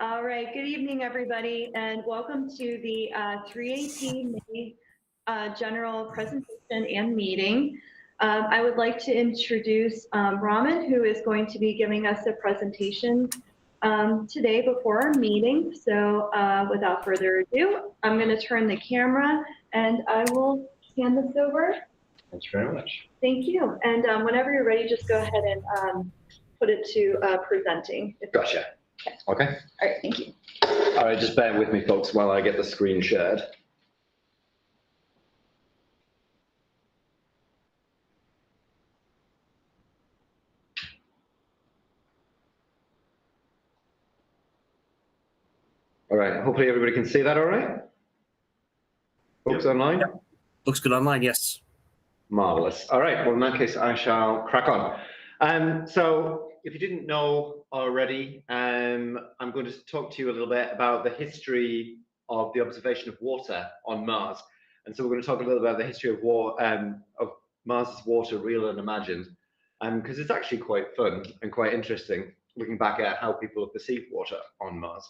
All right, good evening, everybody, and welcome to the 318 May general presentation and meeting. I would like to introduce Ramin, who is going to be giving us a presentation today before our meeting. So without further ado, I'm going to turn the camera and I will hand this over. Thanks very much. Thank you. And whenever you're ready, just go ahead and put it to presenting. Gotcha. Okay. All right, thank you. All right, just bear with me, folks, while I get the screen shared. All right, hopefully everybody can see that all right? Folks online? Yep. Looks good online, yes. Marvelous. All right, well, in that case, I shall crack on. So if you didn't know already, I'm going to talk to you a little bit about the history of the observation of water on Mars. And so we're going to talk a little about the history of Mars's water, real and imagined, because it's actually quite fun and quite interesting looking back at how people have perceived water on Mars.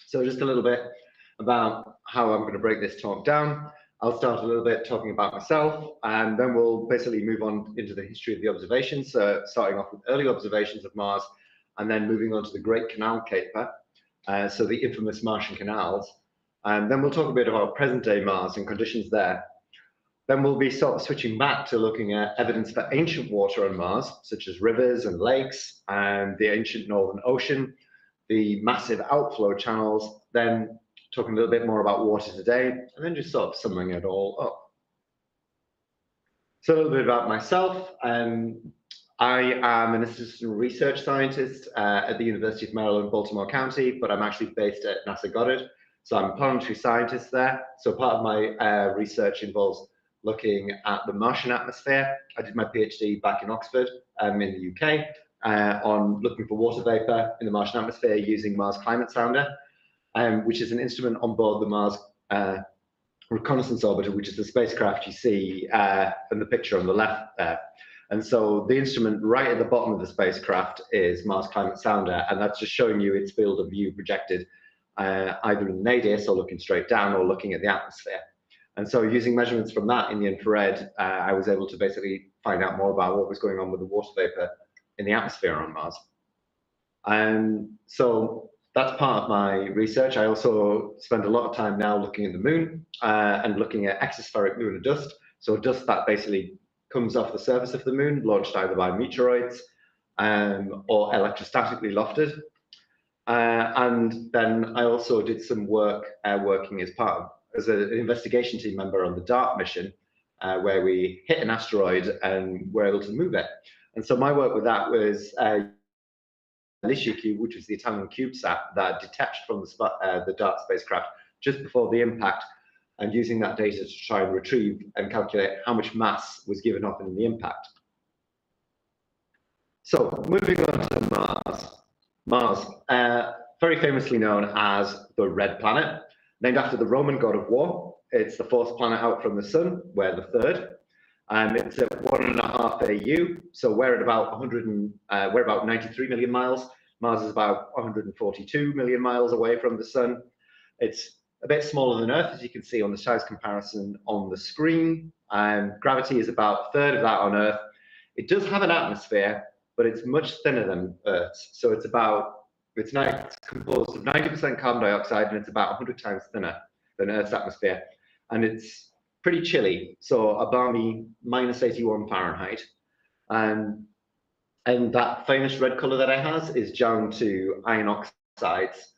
So just a little bit about how I'm going to break this talk down. I'll start a little bit talking about myself, and then we'll basically move on into the history of the observations, starting off with early observations of Mars, and then moving on to the Great Canal Caper, so the infamous Martian canals. And then we'll talk a bit about present-day Mars and conditions there. Then we'll be sort of switching back to looking at evidence for ancient water on Mars, such as rivers and lakes, and the ancient Northern Ocean, the massive outflow channels, then talking a little bit more about water today, and then just sort of summing it all up. So a little bit about myself. I am an assistant research scientist at the University of Maryland, Baltimore County, but I'm actually based at NASA Goddard. So I'm a planetary scientist there. So part of my research involves looking at the Martian atmosphere. I did my PhD back in Oxford in the UK on looking for water vapor in the Martian atmosphere using Mars Climate Sounder, which is an instrument on board the Mars Reconnaissance Orbiter, which is the spacecraft you see in the picture on the left there. And so the instrument right at the bottom of the spacecraft is Mars Climate Sounder, and that's just showing you its field of view projected either in the nadir, so looking straight down, or looking at the atmosphere. And so using measurements from that in the infrared, I was able to basically find out more about what was going on with the water vapor in the atmosphere on Mars. And so that's part of my research. I also spend a lot of time now looking at the moon and looking at exospheric lunar dust. So dust that basically comes off the surface of the moon, launched either by meteoroids or electrostatically lofted. And then I also did some work working as an investigation team member on the Dwarf mission, where we hit an asteroid and were able to move it. And so my work with that was Lolachi cube, which was the Italian CubeSat that detached from the Dart spacecraft just before the impact, and using that data to try and retrieve and calculate how much mass was given off in the impact. So moving on to Mars. Mars, very famously known as the Red Planet, named after the Roman god of war. It's the fourth planet out from the sun. We're the third. It's at 1.5 AU, so we're at about we're about 93 million miles. Mars is about 142 million miles away from the sun. It's a bit smaller than Earth, as you can see on the size comparison on the screen. Gravity is about a third of that on Earth. It does have an atmosphere, but it's much thinner than Earth's. So it's composed of 90% carbon dioxide, and it's about 100 times thinner than Earth's atmosphere. And it's pretty chilly, so about -81 Fahrenheit. And that famous red color that it has is down to iron oxides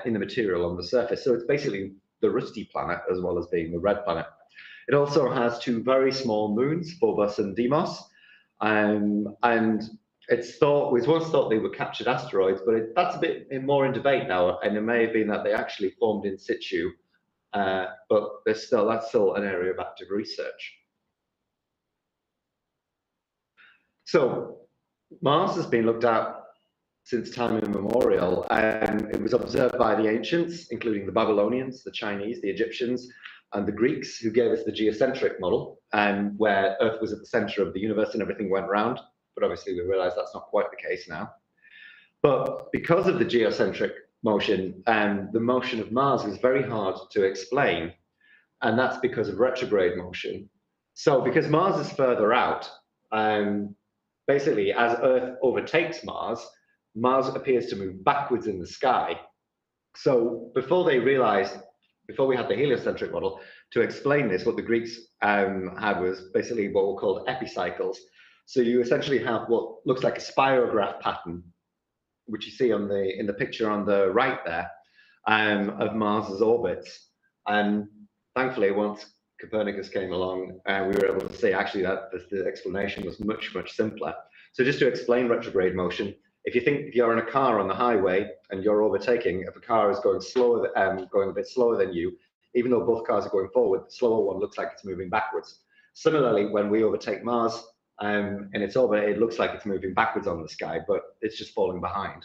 in the material on the surface. So it's basically the rusty planet as well as being the red planet. It also has two very small moons, Phobos and Deimos. And it was once thought they were captured asteroids, but that's a bit more in debate now. And it may have been that they actually formed in situ. But that's still an area of active research. So Mars has been looked at since time immemorial, and it was observed by the ancients, including the Babylonians, the Chinese, the Egyptians, and the Greeks, who gave us the geocentric model, and where Earth was at the center of the universe and everything went round. But obviously we realize that's not quite the case now. But because of the geocentric motion, the motion of Mars is very hard to explain, and that's because of retrograde motion. So because Mars is further out, basically as Earth overtakes Mars, Mars appears to move backwards in the sky. So before we had the heliocentric model, to explain this, what the Greeks had was basically what were called epicycles. So you essentially have what looks like a spirograph pattern, which you see on in the picture on the right there, of Mars's orbits. And thankfully, once Copernicus came along, we were able to see actually that the explanation was much, much simpler. So just to explain retrograde motion, if you're in a car on the highway and you're overtaking, if a car is going slower, going a bit slower than you, even though both cars are going forward, the slower one looks like it's moving backwards. Similarly, when we overtake Mars in its orbit, it looks like it's moving backwards on the sky, but it's just falling behind.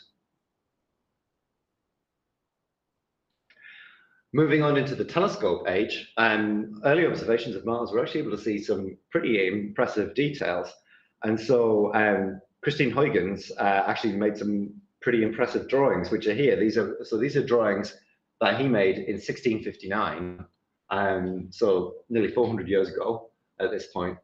Moving on into the telescope age, early observations of Mars were actually able to see some pretty impressive details. And so Christine Huygens actually made some pretty impressive drawings, which are here. These are drawings that he made in 1659, so nearly 400 years ago at this point.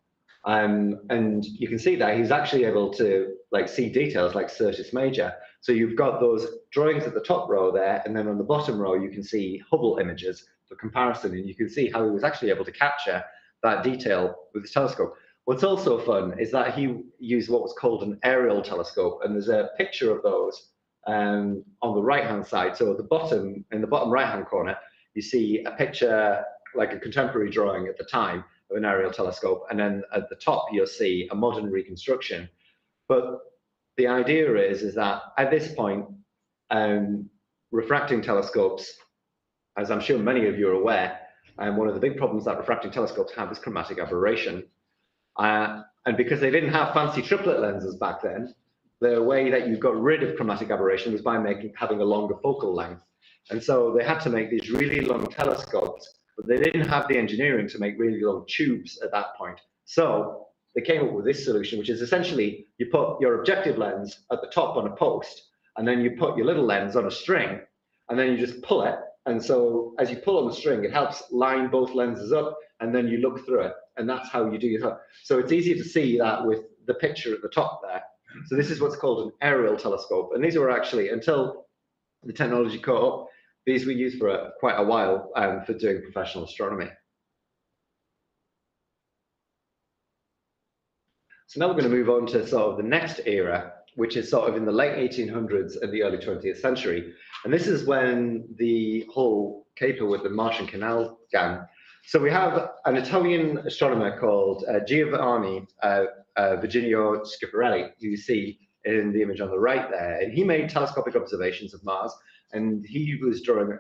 And you can see that he's actually able to see details like Syrtis Major. So you've got those drawings at the top row there, and then on the bottom row you can see Hubble images for comparison, and you can see how he was actually able to capture that detail with his telescope. What's also fun is that he used what was called an aerial telescope, and there's a picture of those on the right-hand side. So at the bottom, in the bottom right-hand corner, you see a picture, like a contemporary drawing at the time of an aerial telescope, and then at the top you'll see a modern reconstruction. But the idea is that at this point, refracting telescopes, as I'm sure many of you are aware, one of the big problems that refracting telescopes have is chromatic aberration. And because they didn't have fancy triplet lenses back then, the way that you got rid of chromatic aberration was by having a longer focal length. And so they had to make these really long telescopes, but they didn't have the engineering to make really long tubes at that point. So they came up with this solution, which is essentially you put your objective lens at the top on a post, and then you put your little lens on a string, and then you just pull it. And so as you pull on the string, it helps line both lenses up, and then you look through it. And that's how you do your. So it's easy to see that with the picture at the top there. So this is what's called an aerial telescope. And these were actually, until the technology caught up, these were used for quite a while for doing professional astronomy. So now we're going to move on to sort of the next era, which is sort of in the late 1800s and the early 20th century. And this is when the whole caper with the Martian Canal began. So we have an Italian astronomer called Giovanni Virginio Schiaparelli, who you see in the image on the right there. And he made telescopic observations of Mars, and he was drawing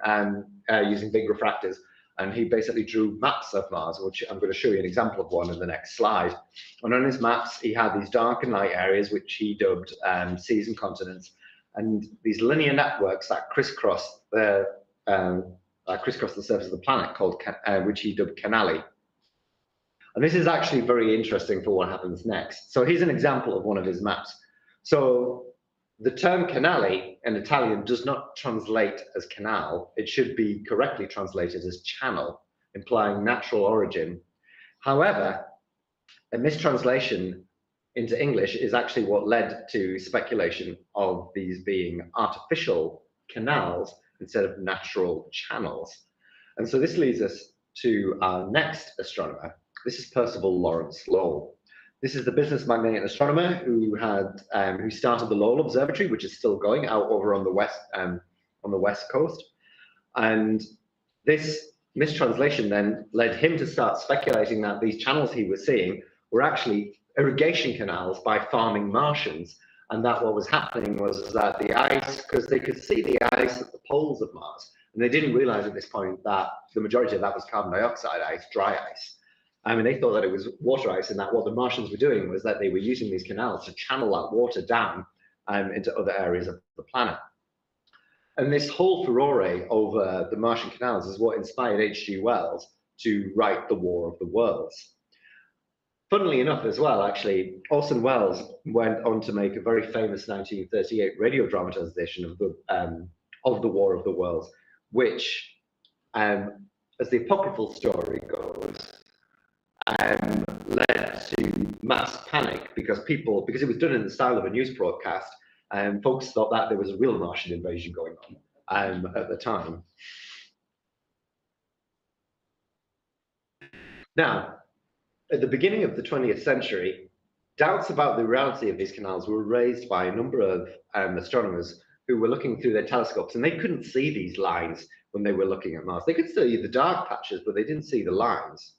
using big refractors. And he basically drew maps of Mars, which I'm going to show you an example of one in the next slide. And on his maps, he had these dark and light areas, which he dubbed seas and continents, and these linear networks that crisscross the surface of the planet, which he dubbed canali. And this is actually very interesting for what happens next. So here's an example of one of his maps. So the term canali in Italian does not translate as canal. It should be correctly translated as channel, implying natural origin. However, a mistranslation into English is actually what led to speculation of these being artificial canals instead of natural channels. And so this leads us to our next astronomer. This is Percival Lawrence Lowell. This is the business magnate and astronomer who started the Lowell Observatory, which is still going out over on the west coast. And this mistranslation then led him to start speculating that these channels he was seeing were actually irrigation canals by farming Martians, and that what was happening was that the ice, because they could see the ice at the poles of Mars, and they didn't realize at this point that the majority of that was carbon dioxide ice, dry ice. I mean, they thought that it was water ice, and that what the Martians were doing was that they were using these canals to channel that water down into other areas of the planet. And this whole furore over the Martian canals is what inspired H.G. Wells to write The War of the Worlds. Funnily enough as well, actually, Orson Welles went on to make a very famous 1938 radio dramatization of the War of the Worlds, which, as the apocryphal story goes, led to mass panic because it was done in the style of a news broadcast, and folks thought that there was a real Martian invasion going on at the time. Now, at the beginning of the 20th century, doubts about the reality of these canals were raised by a number of astronomers who were looking through their telescopes, and they couldn't see these lines when they were looking at Mars. They could see the dark patches, but they didn't see the lines.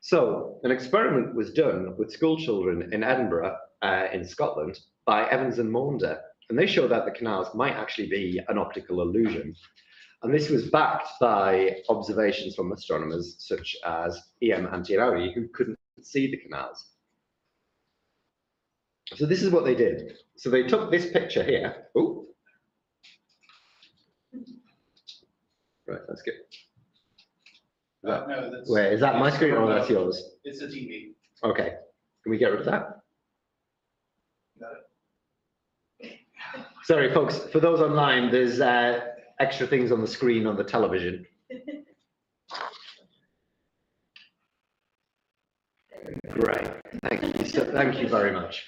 So an experiment was done with school children in Edinburgh, in Scotland, by Evans and Maunder, and they showed that the canals might actually be an optical illusion. And this was backed by observations from astronomers such as E.M. Antinari, who couldn't see the canals. So this is what they did. So they took this picture here. Oh, right, that's good. No, that's, Wait, is that my screen or that's yours? it's a TV. Okay, can we get rid of that? Got it. Sorry, folks, for those online, there's extra things on the screen on the television. Great, thank you very much.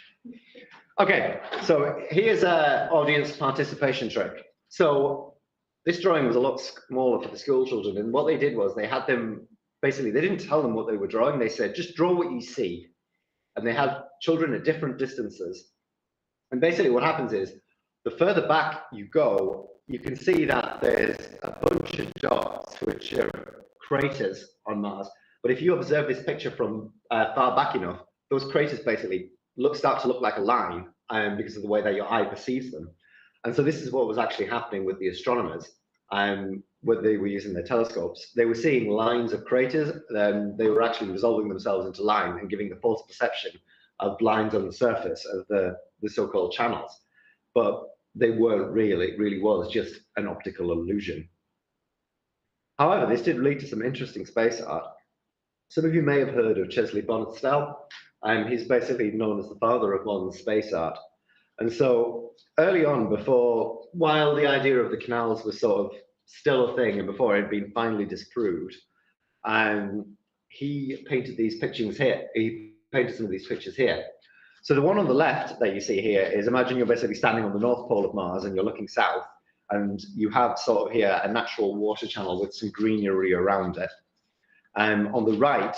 Okay, so here's an audience participation trick. So this drawing was a lot smaller for the school children, and what they did was they had them, basically, they didn't tell them what they were drawing, they said, just draw what you see. And they had children at different distances. And basically what happens is, the further back you go, you can see that there's a bunch of dots which are craters on Mars. But if you observe this picture from far back enough, those craters basically start to look like a line because of the way that your eye perceives them. And so this is what was actually happening with the astronomers when they were using their telescopes. They were seeing lines of craters, they were actually resolving themselves into lines and giving the false perception of lines on the surface of the so-called channels. But they weren't really, it really was just an optical illusion. However, this did lead to some interesting space art. Some of you may have heard of Chesley Bonestell. He's basically known as the father of modern space art. And so early on, while the idea of the canals was sort of still a thing and before it had been finally disproved, he painted these pictures here. He painted some of these pictures here. So the one on the left that you see here is, imagine you're basically standing on the North Pole of Mars and you're looking south, and you have sort of here a natural water channel with some greenery around it. On the right,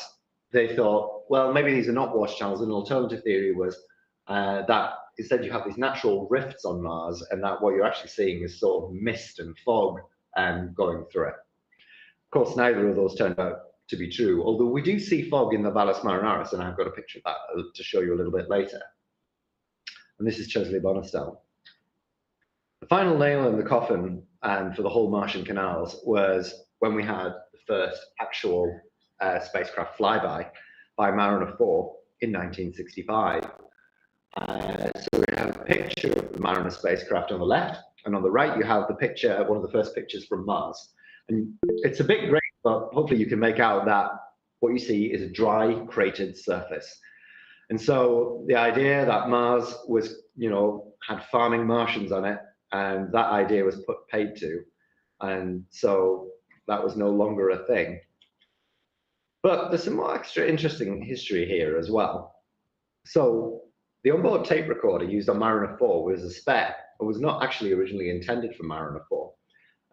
they thought, well, maybe these are not water channels. An alternative theory was that instead you have these natural rifts on Mars, and that what you're actually seeing is sort of mist and fog going through it. Of course, neither of those turned out to be true, although we do see fog in the Valles Marineris, and I've got a picture of that to show you a little bit later. And this is Chesley Bonestell. The final nail in the coffin for the whole Martian canals was when we had the first actual spacecraft flyby by Mariner 4 in 1965. So we have a picture of the Mariner spacecraft on the left, and on the right you have the picture, one of the first pictures from Mars. And it's a bit grey, but hopefully you can make out that what you see is a dry, cratered surface. And so the idea that Mars was, had farming Martians on it, and that idea was paid to. And so that was no longer a thing. But there's some more extra interesting history here as well. So the onboard tape recorder used on Mariner 4 was a spare. It was not actually originally intended for Mariner 4.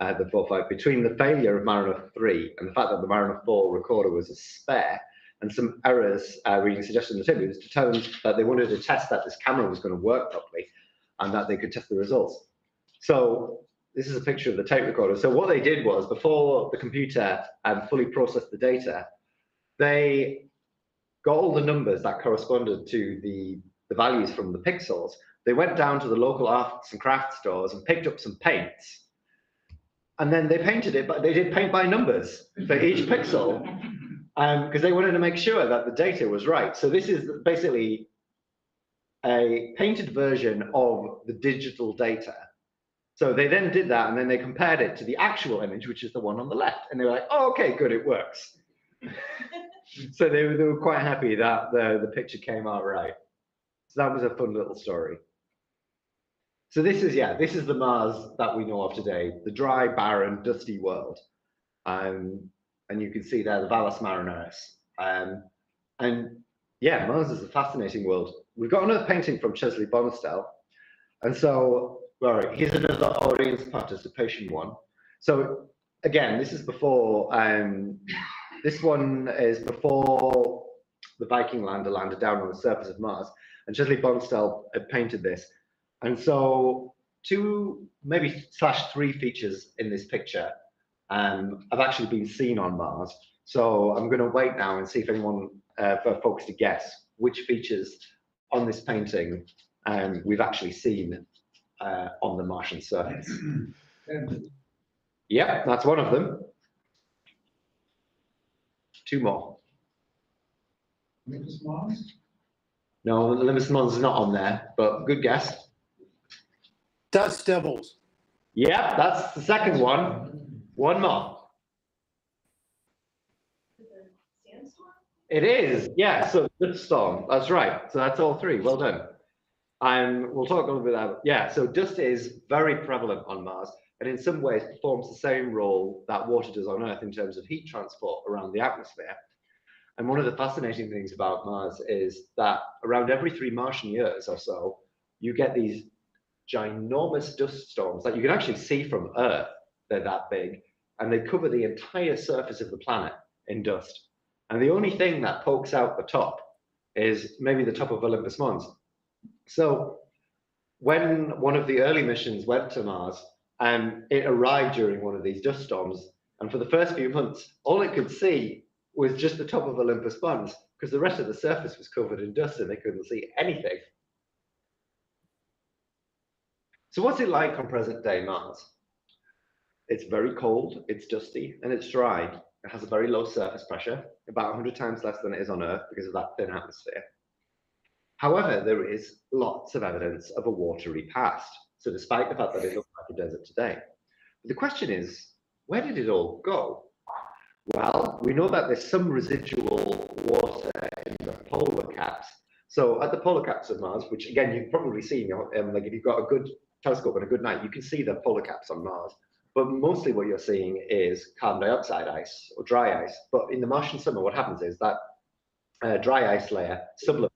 The 4.5, between the failure of Mariner 3 and the fact that the Mariner 4 recorder was a spare, and some errors reading suggested in the tape, it was determined that they wanted to test that this camera was going to work properly and that they could test the results. So this is a picture of the tape recorder. So what they did was, before the computer fully processed the data, they got all the numbers that corresponded to the values from the pixels. They went down to the local arts and crafts stores and picked up some paints. And then they painted it, but they did paint by numbers for each pixel because they wanted to make sure that the data was right. So this is basically a painted version of the digital data. So they then did that, and then they compared it to the actual image, which is the one on the left. And they were like, oh, okay, good, it works. So they were quite happy that the picture came out right. So that was a fun little story. So this is the Mars that we know of today, the dry, barren, dusty world. And you can see there the Valles Marineris. And yeah, Mars is a fascinating world. We've got another painting from Chesley Bonestell. And so, all right, here's another audience participation one. So again, this is before, this one is before the Viking lander landed down on the surface of Mars. And Chesley Bonestell had painted this. And so 2, maybe /3 features in this picture have actually been seen on Mars. So I'm going to wait now and see if anyone, for folks to guess which features on this painting we've actually seen on the Martian surface. Yep, that's one of them. 2 more. Olympus Mons? No, Olympus Mons is not on there, but good guess. Dust devils. Yep, that's the second one. One more. It is, yeah, so dust storm, that's right. So that's all 3, well done. We'll talk a little bit about, yeah, so dust is very prevalent on Mars, and in some ways performs the same role that water does on Earth in terms of heat transport around the atmosphere. And one of the fascinating things about Mars is that around every 3 Martian years or so, you get these ginormous dust storms that you can actually see from Earth. They're that big, and they cover the entire surface of the planet in dust. And the only thing that pokes out the top is maybe the top of Olympus Mons. So when one of the early missions went to Mars, it arrived during one of these dust storms, and for the first few months, all it could see was just the top of Olympus Mons, because the rest of the surface was covered in dust and they couldn't see anything. So what's it like on present day Mars? It's very cold, it's dusty, and it's dry. It has a very low surface pressure, about 100 times less than it is on Earth because of that thin atmosphere. However, there is lots of evidence of a watery past. So despite the fact that it looks like a desert today, the question is, where did it all go? Well, we know that there's some residual water in the polar caps. So at the polar caps of Mars, which again, you've probably seen, like if you've got a good telescope and a good night, you can see the polar caps on Mars. But mostly what you're seeing is carbon dioxide ice or dry ice. But in the Martian summer, what happens is that dry ice layer sublimates,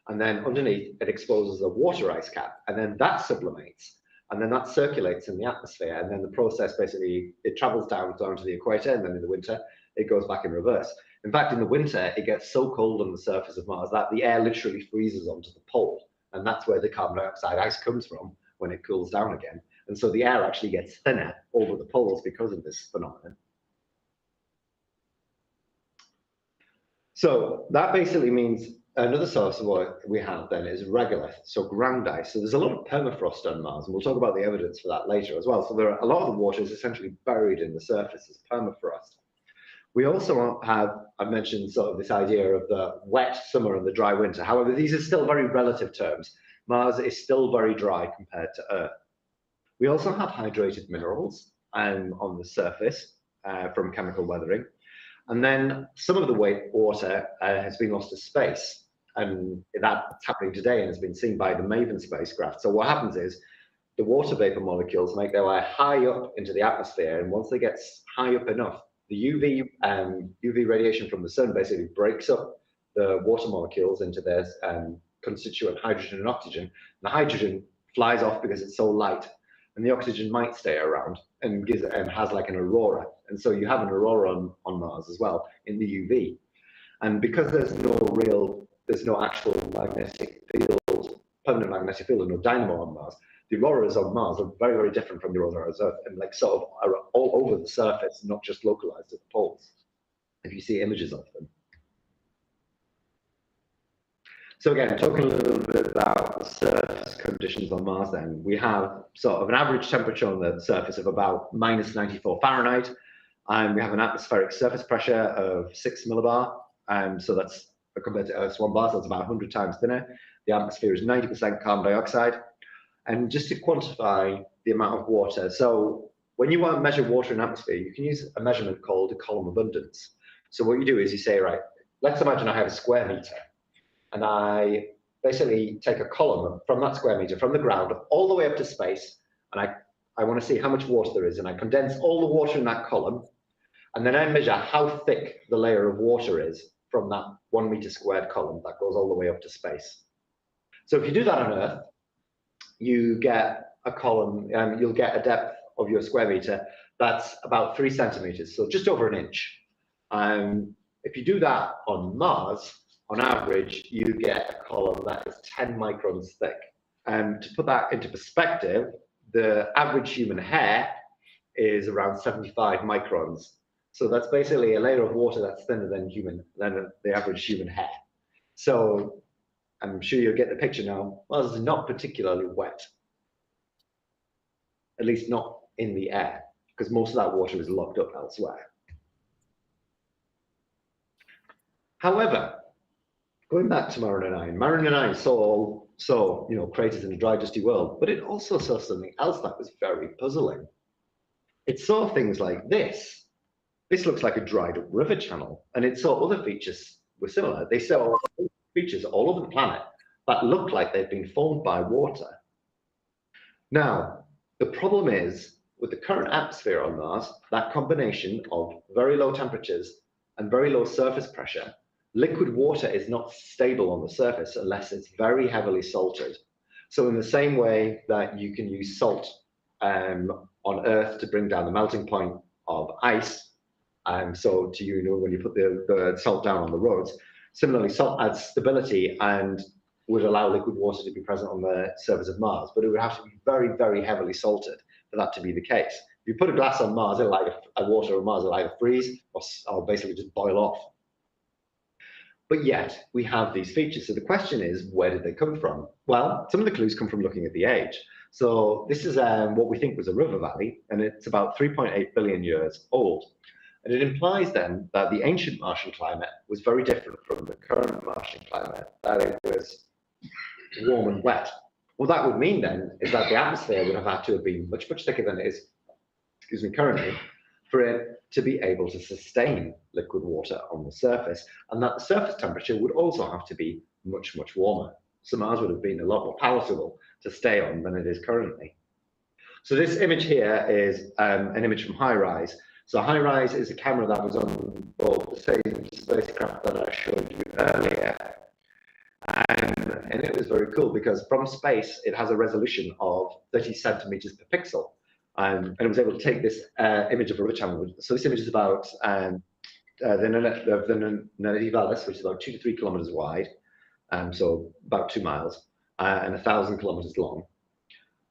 and then underneath it exposes a water ice cap, and then that sublimates, and then that circulates in the atmosphere, and then the process basically, it travels down to the equator, and then in the winter, it goes back in reverse. In fact, in the winter, it gets so cold on the surface of Mars that the air literally freezes onto the pole, and that's where the carbon dioxide ice comes from when it cools down again. And so the air actually gets thinner over the poles because of this phenomenon. So that basically means another source of what we have then is regolith, so ground ice. So there's a lot of permafrost on Mars, and we'll talk about the evidence for that later as well. So there are a lot of the water is essentially buried in the surface as permafrost. We also have, I've mentioned sort of this idea of the wet summer and the dry winter. However, these are still very relative terms. Mars is still very dry compared to Earth. We also have hydrated minerals on the surface from chemical weathering. And then some of the water has been lost to space. And that's happening today and has been seen by the MAVEN spacecraft. So what happens is the water vapor molecules make their way high up into the atmosphere. And once they get high up enough, the UV radiation from the sun basically breaks up the water molecules into their constituent hydrogen and oxygen. The hydrogen flies off because it's so light, and the oxygen might stay around and has like an aurora. And so you have an aurora on Mars as well in the UV. And because there's no actual magnetic field, permanent magnetic field, and no dynamo on Mars, the auroras on Mars are very, very different from the auroras on Earth, and like sort of are all over the surface, not just localized at the poles, if you see images of them. So again, talking a little bit about the surface conditions on Mars then, we have sort of an average temperature on the surface of about -94 Fahrenheit, and we have an atmospheric surface pressure of 6 millibar, so that's compared to Earth's 1 bar, so that's about 100 times thinner. The atmosphere is 90% carbon dioxide. And just to quantify the amount of water, so when you want to measure water in atmosphere, you can use a measurement called a column abundance. So what you do is you say, right, let's imagine I have a square meter, and I basically take a column from that square meter, from the ground, all the way up to space, and I want to see how much water there is, and I condense all the water in that column, and then I measure how thick the layer of water is from that 1 meter squared column that goes all the way up to space. So if you do that on Earth, you get a column, you'll get a depth of your square meter that's about 3 centimeters, so just over an inch. If you do that on Mars, on average, you get a column that is 10 microns thick. And to put that into perspective, the average human hair is around 75 microns. So that's basically a layer of water that's thinner than the average human hair. So I'm sure you'll get the picture now. Mars is not particularly wet, at least not in the air, because most of that water is locked up elsewhere. However, going back to Mariner 9 saw craters in a dry, dusty world, but it also saw something else that was very puzzling. It saw things like this. This looks like a dried up river channel, and it saw other features were similar. They saw features all over the planet that looked like they'd been formed by water. Now, the problem is, with the current atmosphere on Mars, that combination of very low temperatures and very low surface pressure, liquid water is not stable on the surface unless it's very heavily salted. So in the same way that you can use salt on Earth to bring down the melting point of ice, so when you put the salt down on the roads, similarly, salt adds stability and would allow liquid water to be present on the surface of Mars, but it would have to be very, very heavily salted for that to be the case. If you put a glass on Mars, water on Mars, it'll either freeze or basically just boil off. But yet, we have these features. So the question is, where did they come from? Well, some of the clues come from looking at the age. So this is what we think was a river valley, and it's about 3.8 billion years old. And it implies then that the ancient Martian climate was very different from the current Martian climate, that it was warm and wet. What that would mean then is that the atmosphere would have had to have been much, much thicker than it is, currently, for it to be able to sustain liquid water on the surface, and that the surface temperature would also have to be much, much warmer. So Mars would have been a lot more palatable to stay on than it is currently. So this image here is an image from HiRISE. So HiRISE is a camera that was on board the same spacecraft that I showed you earlier. And it was very cool because from space, it has a resolution of 30 centimeters per pixel. And it was able to take this image of a river channel. So this image is about the Neneti Vallis, which is about 2 to 3 kilometers wide, so about 2 miles, and 1,000 kilometers long.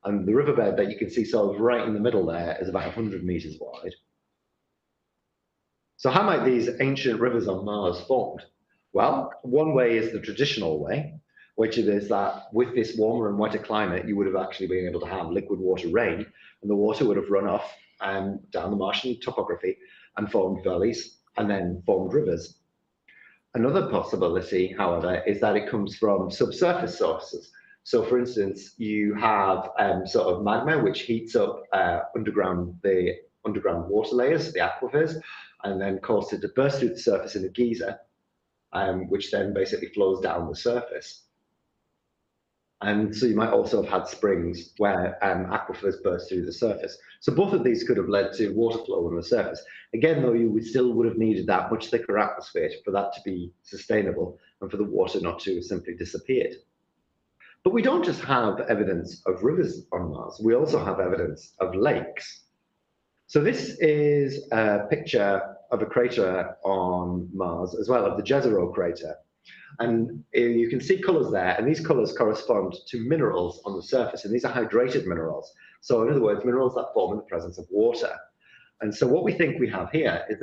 And the riverbed that you can see sort of right in the middle there is about 100 meters wide. So how might these ancient rivers on Mars formed? Well, one way is the traditional way, which is that with this warmer and wetter climate, you would have actually been able to have liquid water rain, and the water would have run off down the Martian topography and formed valleys and then formed rivers. Another possibility, however, is that it comes from subsurface sources. So for instance, you have sort of magma, which heats up the underground water layers, the aquifers, and then causes it to burst through the surface in a geyser, which then basically flows down the surface. And so you might also have had springs where aquifers burst through the surface. So both of these could have led to water flow on the surface. Again, though, you still would have needed that much thicker atmosphere for that to be sustainable and for the water not to have simply disappeared. But we don't just have evidence of rivers on Mars, we also have evidence of lakes. So this is a picture of a crater on Mars as well, of the Jezero crater. And you can see colors there, and these colors correspond to minerals on the surface, and these are hydrated minerals. So in other words, minerals that form in the presence of water. And so what we think we have here is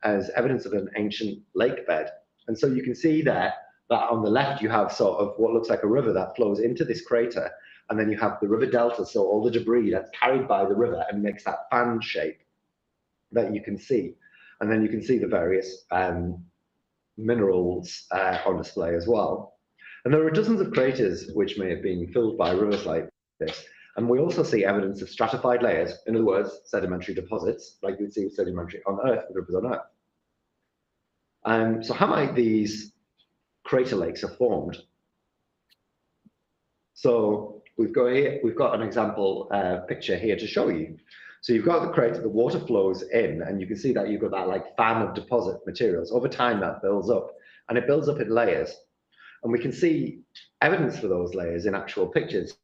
as evidence of an ancient lake bed. And so you can see there that on the left, you have sort of what looks like a river that flows into this crater. And then you have the river delta, so all the debris that's carried by the river and makes that fan shape that you can see. And then you can see the various minerals on display as well. And there are dozens of craters which may have been filled by rivers like this. And we also see evidence of stratified layers, in other words, sedimentary deposits, like you would see with sedimentary on Earth, with rivers on Earth. So how might these crater lakes have formed? So we've got an example picture here to show you. So you've got the crater, the water flows in, and you can see that you've got that like fan of deposit materials. Over time, that builds up, and it builds up in layers. And we can see evidence for those layers in actual pictures.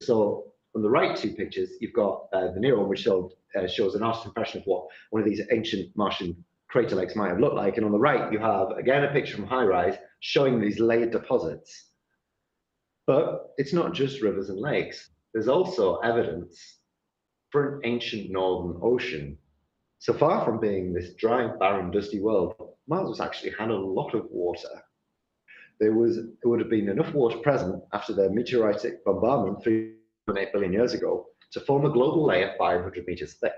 So on the right two pictures, you've got the near one, which shows an artist's impression of what one of these ancient Martian crater lakes might have looked like. And on the right, you have, again, a picture from high rise showing these layered deposits. But it's not just rivers and lakes. There's also evidence for an ancient northern ocean. So far from being this dry, barren, dusty world, Mars was actually had a lot of water. It would have been enough water present after the meteoritic bombardment 3.8 billion years ago to form a global layer 500 meters thick.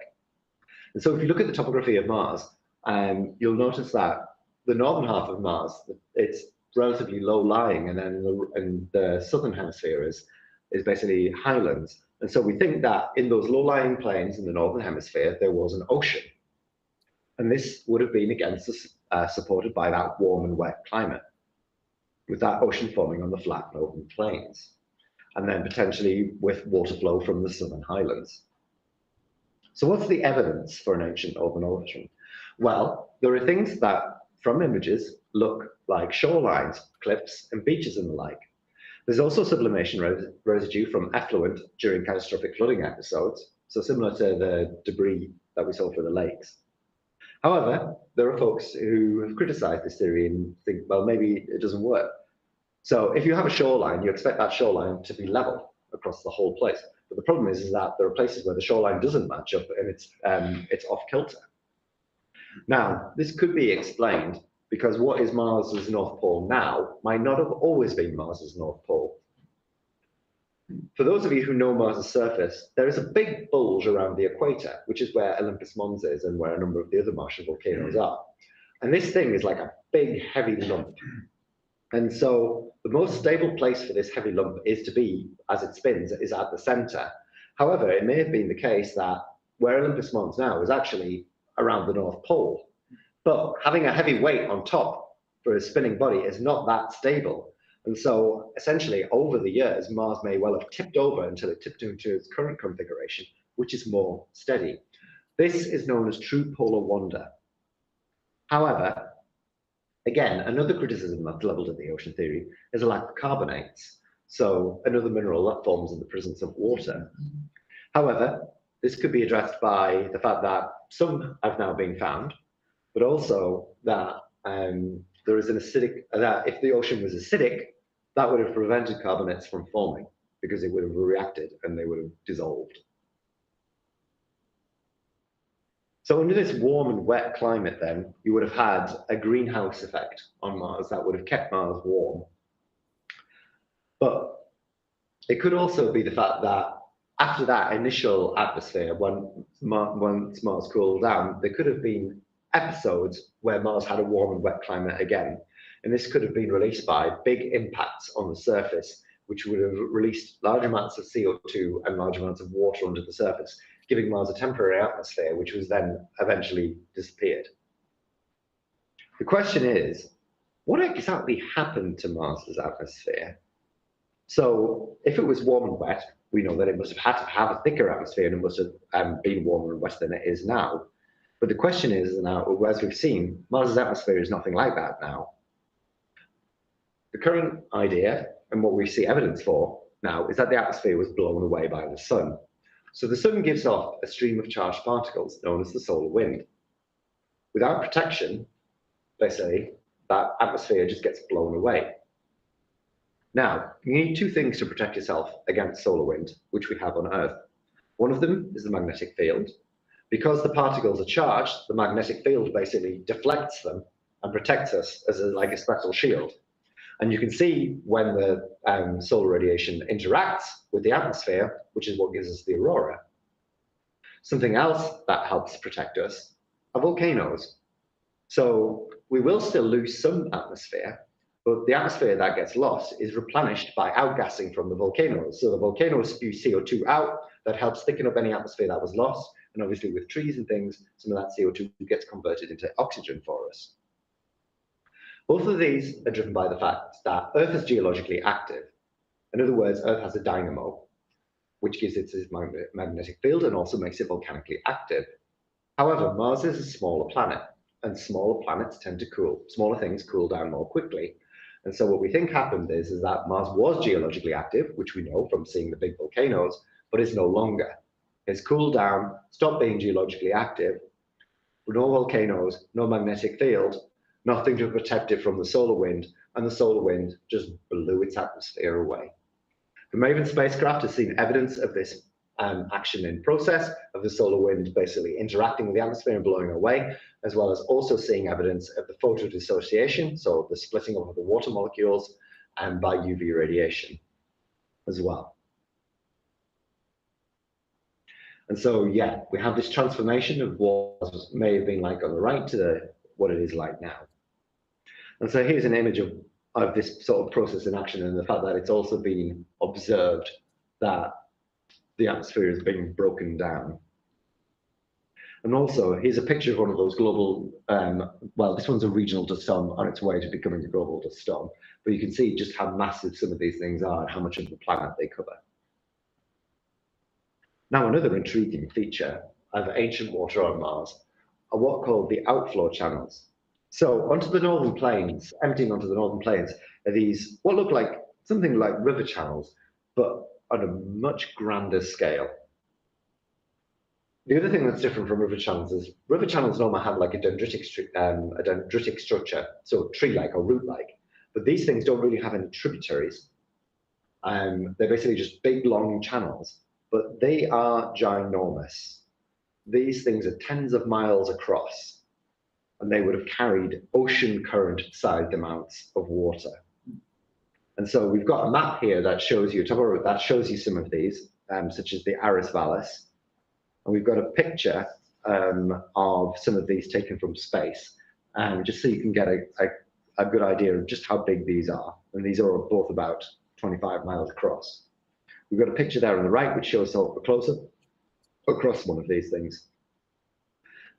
And so if you look at the topography of Mars, you'll notice that the northern half of Mars, it's relatively low lying, and then in the southern hemisphere is basically highlands. And so we think that in those low lying plains in the northern hemisphere, there was an ocean. And this would have been again supported by that warm and wet climate, with that ocean forming on the flat and open plains, and then potentially with water flow from the southern highlands. So what's the evidence for an ancient northern ocean? Well, there are things that, from images, look like shorelines, cliffs, and beaches and the like. There's also sublimation residue from effluent during catastrophic flooding episodes, so similar to the debris that we saw for the lakes. However, there are folks who have criticized this theory and think, well, maybe it doesn't work. So if you have a shoreline, you expect that shoreline to be level across the whole place. But the problem is that there are places where the shoreline doesn't match up and it's off kilter. Now, this could be explained because what is Mars's North Pole now might not have always been Mars's North Pole. For those of you who know Mars's surface, there is a big bulge around the equator, which is where Olympus Mons is and where a number of the other Martian volcanoes are. And this thing is like a big, heavy lump. And so the most stable place for this heavy lump is to be, as it spins, is at the center. However, it may have been the case that where Olympus Mons now is actually around the North Pole. But having a heavy weight on top for a spinning body is not that stable. And so essentially over the years, Mars may well have tipped over until it tipped into its current configuration, which is more steady. This is known as true polar wander. However, again, another criticism that's leveled at the ocean theory is a lack of carbonates. So another mineral that forms in the presence of water. However, this could be addressed by the fact that some have now been found, but also that there is an acidic, that if the ocean was acidic, that would have prevented carbonates from forming because it would have reacted and they would have dissolved. So under this warm and wet climate then, you would have had a greenhouse effect on Mars that would have kept Mars warm. But it could also be the fact that after that initial atmosphere, once Mars cooled down, there could have been episodes where Mars had a warm and wet climate again. And this could have been released by big impacts on the surface, which would have released large amounts of CO2 and large amounts of water under the surface, giving Mars a temporary atmosphere, which was then eventually disappeared. The question is, what exactly happened to Mars's atmosphere? So if it was warm and wet, we know that it must have had to have a thicker atmosphere and it must have been warmer and wetter than it is now. But the question is now, as we've seen, Mars's atmosphere is nothing like that now. The current idea, and what we see evidence for now, is that the atmosphere was blown away by the sun. So the sun gives off a stream of charged particles known as the solar wind. Without protection, basically, that atmosphere just gets blown away. Now, you need two things to protect yourself against solar wind, which we have on Earth. One of them is the magnetic field. Because the particles are charged, the magnetic field basically deflects them and protects us as like a special shield. And you can see when the solar radiation interacts with the atmosphere, which is what gives us the aurora. Something else that helps protect us are volcanoes. So we will still lose some atmosphere, but the atmosphere that gets lost is replenished by outgassing from the volcanoes. So the volcanoes spew CO2 out that helps thicken up any atmosphere that was lost. And obviously with trees and things, some of that CO2 gets converted into oxygen for us. Both of these are driven by the fact that Earth is geologically active. In other words, Earth has a dynamo, which gives it its magnetic field and also makes it volcanically active. However, Mars is a smaller planet, and smaller planets tend to cool. Smaller things cool down more quickly. And so what we think happened is that Mars was geologically active, which we know from seeing the big volcanoes, but is no longer. It's cooled down, stopped being geologically active, no volcanoes, no magnetic field, nothing to protect it from the solar wind, and the solar wind just blew its atmosphere away. The Ramin spacecraft has seen evidence of this action in process, of the solar wind basically interacting with the atmosphere and blowing away, as well as also seeing evidence of the photodissociation, so the splitting of the water molecules, and by UV radiation as well. And so, yeah, we have this transformation of what may have been like on the right to what it is like now. And so here's an image of this sort of process in action, and the fact that it's also been observed that the atmosphere is being broken down. And also, here's a picture of one of those global, well, this one's a regional dust storm on its way to becoming a global dust storm, but you can see just how massive some of these things are and how much of the planet they cover. Now, another intriguing feature of ancient water on Mars are what are called the outflow channels. So onto the northern plains, emptying onto the northern plains, are these what look like something like river channels, but on a much grander scale. The other thing that's different from river channels is river channels normally have like a dendritic structure, so tree-like or root-like, but these things don't really have any tributaries. They're basically just big, long channels, but they are ginormous. These things are tens of miles across, and they would have carried ocean current-sized amounts of water. And so we've got a map here that shows you, that shows you some of these, such as the Aris Vallis. And we've got a picture of some of these taken from space, just so you can get a good idea of just how big these are. And these are both about 25 miles across. We've got a picture there on the right, which shows a close-up across one of these things.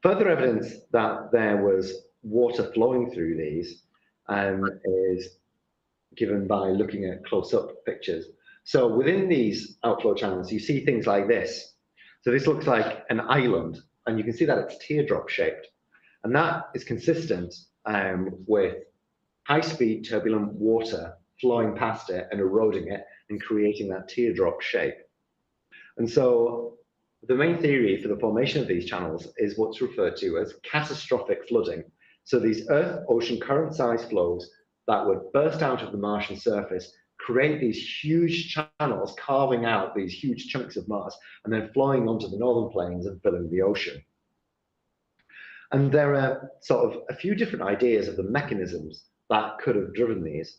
Further evidence that there was water flowing through these is given by looking at close-up pictures. So within these outflow channels, you see things like this. So this looks like an island, and you can see that it's teardrop shaped. And that is consistent with high-speed turbulent water flowing past it and eroding it and creating that teardrop shape. And so the main theory for the formation of these channels is what's referred to as catastrophic flooding. So these Earth-ocean current-sized flows that would burst out of the Martian surface, create these huge channels, carving out these huge chunks of Mars, and then flowing onto the northern plains and filling the ocean. And there are sort of a few different ideas of the mechanisms that could have driven these.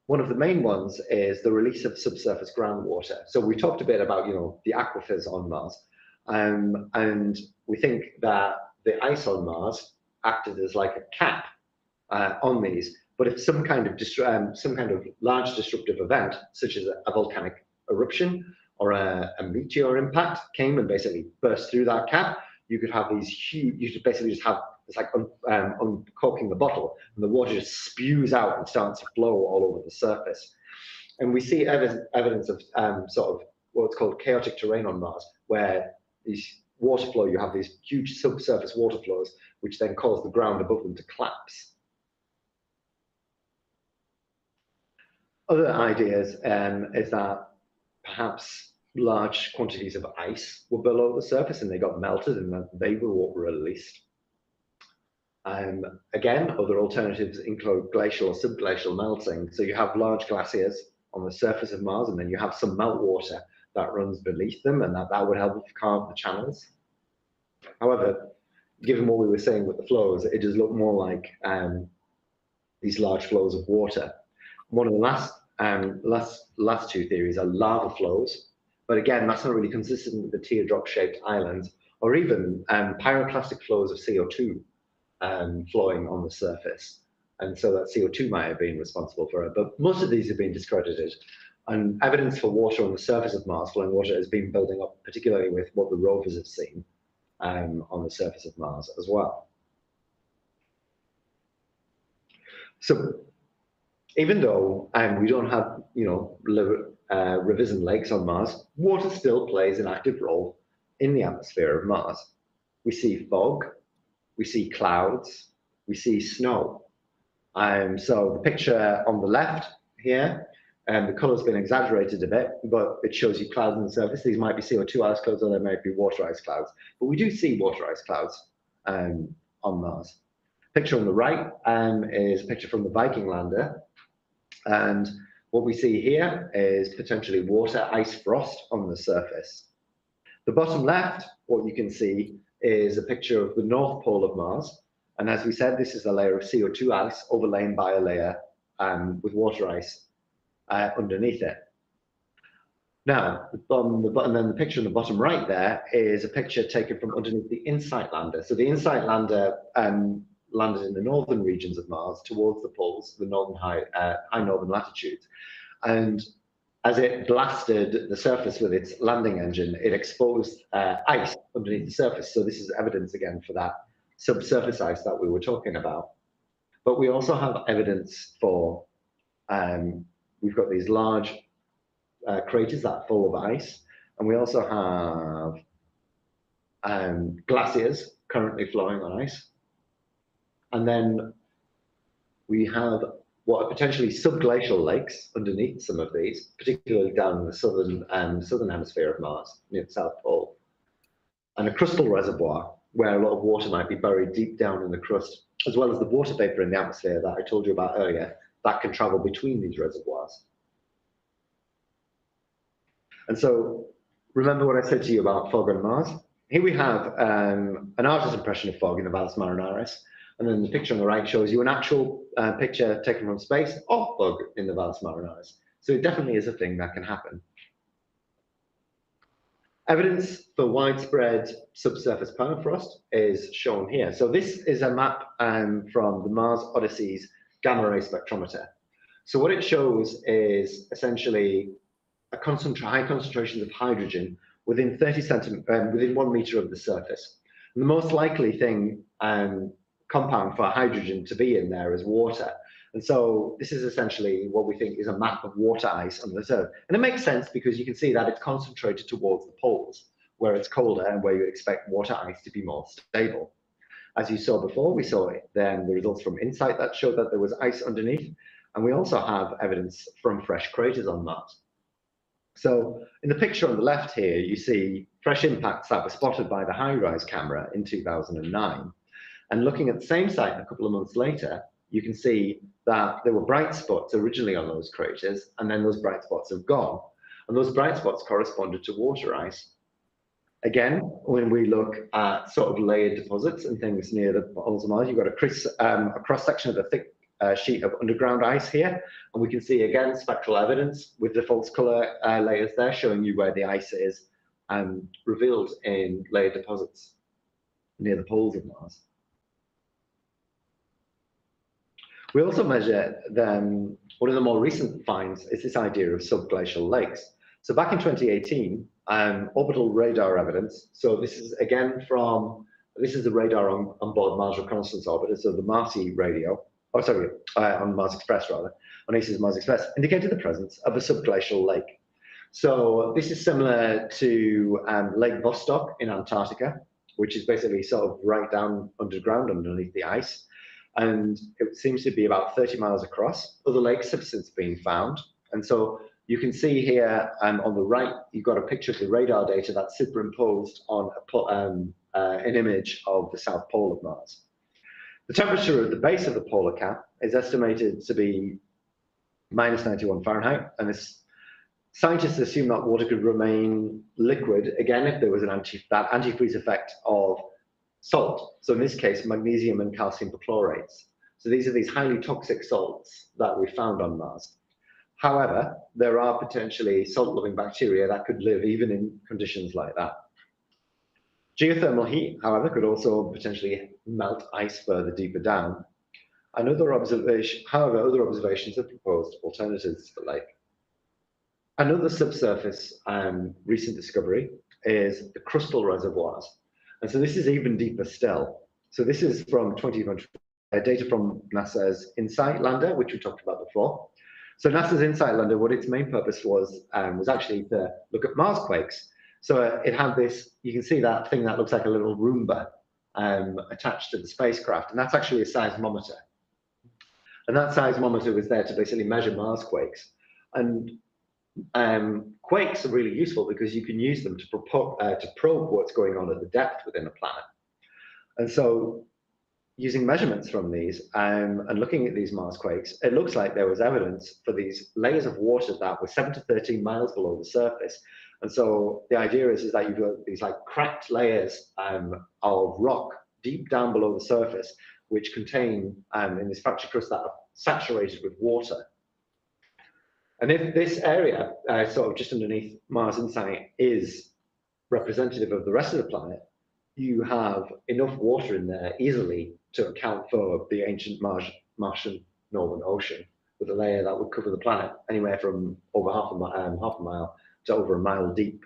One of the main ones is the release of subsurface groundwater. So we talked a bit about, the aquifers on Mars, and we think that the ice on Mars acted as like a cap on these. But if some kind of large disruptive event, such as a volcanic eruption or a meteor impact, came and basically burst through that cap, you could have these huge. You could basically just have it's like uncorking the bottle, and the water just spews out and starts to flow all over the surface. And we see evidence of sort of what's called chaotic terrain on Mars, where these water flow, you have these huge subsurface water flows, which then cause the ground above them to collapse. Other ideas is that perhaps large quantities of ice were below the surface and they got melted and that they were what were released. Again, other alternatives include glacial or subglacial melting. So you have large glaciers on the surface of Mars, and then you have some meltwater that runs beneath them, and that would help carve the channels. However, given what we were saying with the flows, it does look more like these large flows of water. One of the last two theories are lava flows, but again, that's not really consistent with the teardrop-shaped islands, or even pyroclastic flows of CO2 flowing on the surface. And so that CO2 might have been responsible for it, but most of these have been discredited. And evidence for water on the surface of Mars, flowing water, has been building up, particularly with what the rovers have seen on the surface of Mars as well. So even though we don't have, rivers and lakes on Mars, water still plays an active role in the atmosphere of Mars. We see fog, we see clouds, we see snow. So the picture on the left here, the color's been exaggerated a bit, but it shows you clouds on the surface. These might be CO2 ice clouds or they might be water ice clouds. But we do see water ice clouds on Mars. Picture on the right is a picture from the Viking lander. And what we see here is potentially water ice frost on the surface. The bottom left, what you can see is a picture of the North Pole of Mars. And as we said, this is a layer of CO2 ice overlain by a layer with water ice underneath it. Now, and then the picture on the bottom right there is a picture taken from underneath the InSight lander. So the InSight lander landed in the northern regions of Mars towards the poles, the northern high northern latitudes. And as it blasted the surface with its landing engine, it exposed ice underneath the surface. So this is evidence again for that subsurface ice that we were talking about. But we also have evidence for, we've got these large craters that are full of ice. And we also have glaciers currently flowing on ice. And then we have what are potentially subglacial lakes underneath some of these, particularly down in the southern hemisphere of Mars, near the South Pole. And a crustal reservoir, where a lot of water might be buried deep down in the crust, as well as the water vapor in the atmosphere that I told you about earlier, that can travel between these reservoirs. And so, remember what I said to you about fog on Mars? Here we have an artist's impression of fog in the Valles Marineris. And then the picture on the right shows you an actual picture taken from space of fog in the Valles Marineris. So it definitely is a thing that can happen. Evidence for widespread subsurface permafrost is shown here. So this is a map from the Mars Odyssey's gamma ray spectrometer. So what it shows is essentially high concentrations of hydrogen within 30 centimeters, within 1 meter of the surface. And the most likely thing compound for hydrogen to be in there is water. And so this is essentially what we think is a map of water ice on the Earth. And it makes sense because you can see that it's concentrated towards the poles, where it's colder and where you expect water ice to be more stable. As you saw before, we saw then the results from InSight that showed that there was ice underneath. And we also have evidence from fresh craters on Mars. So in the picture on the left here, you see fresh impacts that were spotted by the HiRISE camera in 2009. And looking at the same site a couple of months later, you can see that there were bright spots originally on those craters, and then those bright spots have gone. And those bright spots corresponded to water ice. Again, when we look at sort of layered deposits and things near the poles of Mars, you've got a cross-section of a thick sheet of underground ice here. And we can see, again, spectral evidence with the false color layers there showing you where the ice is revealed in layered deposits near the poles of Mars. We also measure one of the more recent finds is this idea of subglacial lakes. So back in 2018, orbital radar evidence. So this is again this is the radar on board Mars Reconnaissance Orbiter, so the MARSI radio, on Mars Express rather, on ESA's Mars Express, indicated the presence of a subglacial lake. So this is similar to Lake Vostok in Antarctica, which is basically sort of right down underground underneath the ice. And it seems to be about 30 miles across. Other lakes have since been found. And so you can see here on the right, you've got a picture of the radar data that's superimposed on an image of the South Pole of Mars. The temperature at the base of the polar cap is estimated to be -91 Fahrenheit. And scientists assume that water could remain liquid, again, if there was that antifreeze effect of salt. So in this case, magnesium and calcium perchlorates. So these are these highly toxic salts that we found on Mars. However, there are potentially salt-loving bacteria that could live even in conditions like that. Geothermal heat, however, could also potentially melt ice further deeper down. And other observations have proposed alternatives to the lake. Another subsurface recent discovery is the crustal reservoirs. And so this is even deeper still. So this is from 2024 data from NASA's InSight lander, which we talked about before. So NASA's InSight lander, what its main purpose was actually to look at Mars quakes. So it had this, you can see that thing that looks like a little Roomba attached to the spacecraft, and that's actually a seismometer. And that seismometer was there to basically measure Mars quakes. And quakes are really useful because you can use them to probe what's going on at the depth within a planet. And so using measurements from these and looking at these Mars quakes, it looks like there was evidence for these layers of water that were 7 to 13 miles below the surface. And so the idea is that you've got these like cracked layers of rock deep down below the surface, which contain in this fractured crust that are saturated with water. And if this area, sort of just underneath Mars InSight, is representative of the rest of the planet, you have enough water in there easily to account for the ancient Martian Northern Ocean, with a layer that would cover the planet anywhere from over half a mile to over a mile deep.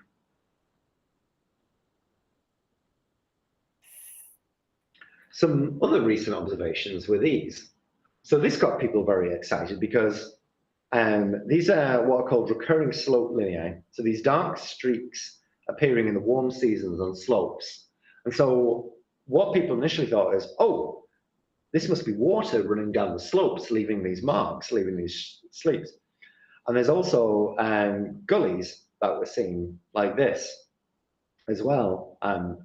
Some other recent observations were these. So this got people very excited because these are what are called recurring slope lineae. So these dark streaks appearing in the warm seasons on slopes. And so what people initially thought is, oh, this must be water running down the slopes, leaving these marks, leaving these sleeps. And there's also gullies that we're seeing like this as well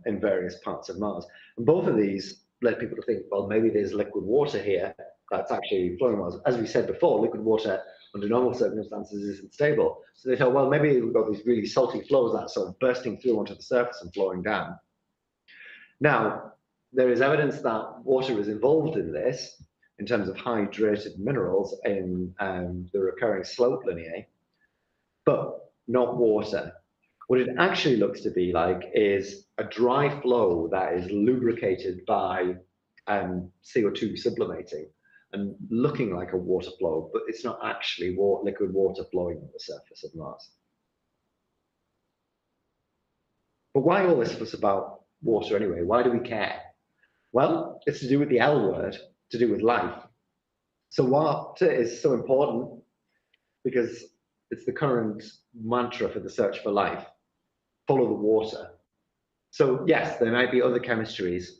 in various parts of Mars. And both of these led people to think, well, maybe there's liquid water here that's actually flowing Mars. As we said before, liquid water under normal circumstances isn't stable. So they thought, well, maybe we've got these really salty flows that are sort of bursting through onto the surface and flowing down. Now, there is evidence that water is involved in this in terms of hydrated minerals in the recurring slope lineae, but not water. What it actually looks to be like is a dry flow that is lubricated by CO2 sublimating and looking like a water flow, but it's not actually liquid water flowing on the surface of Mars. But why all this fuss about water anyway? Why do we care? Well, it's to do with the L word, to do with life. So water is so important because it's the current mantra for the search for life. Follow the water. So yes, there might be other chemistries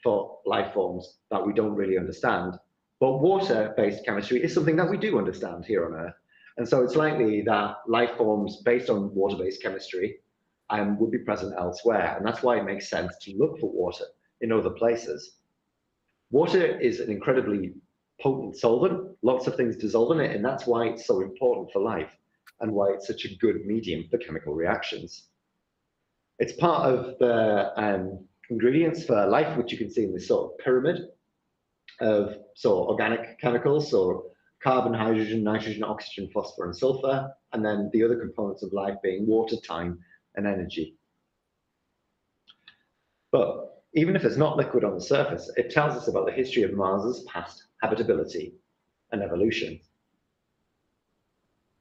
for life forms that we don't really understand, but water-based chemistry is something that we do understand here on Earth. And so it's likely that life forms based on water-based chemistry would be present elsewhere. And that's why it makes sense to look for water in other places. Water is an incredibly potent solvent. Lots of things dissolve in it, and that's why it's so important for life and why it's such a good medium for chemical reactions. It's part of the ingredients for life, which you can see in this sort of pyramid of organic chemicals, so carbon, hydrogen, nitrogen, oxygen, phosphor, and sulfur, and then the other components of life being water, time, and energy. But even if it's not liquid on the surface, it tells us about the history of Mars's past habitability and evolution.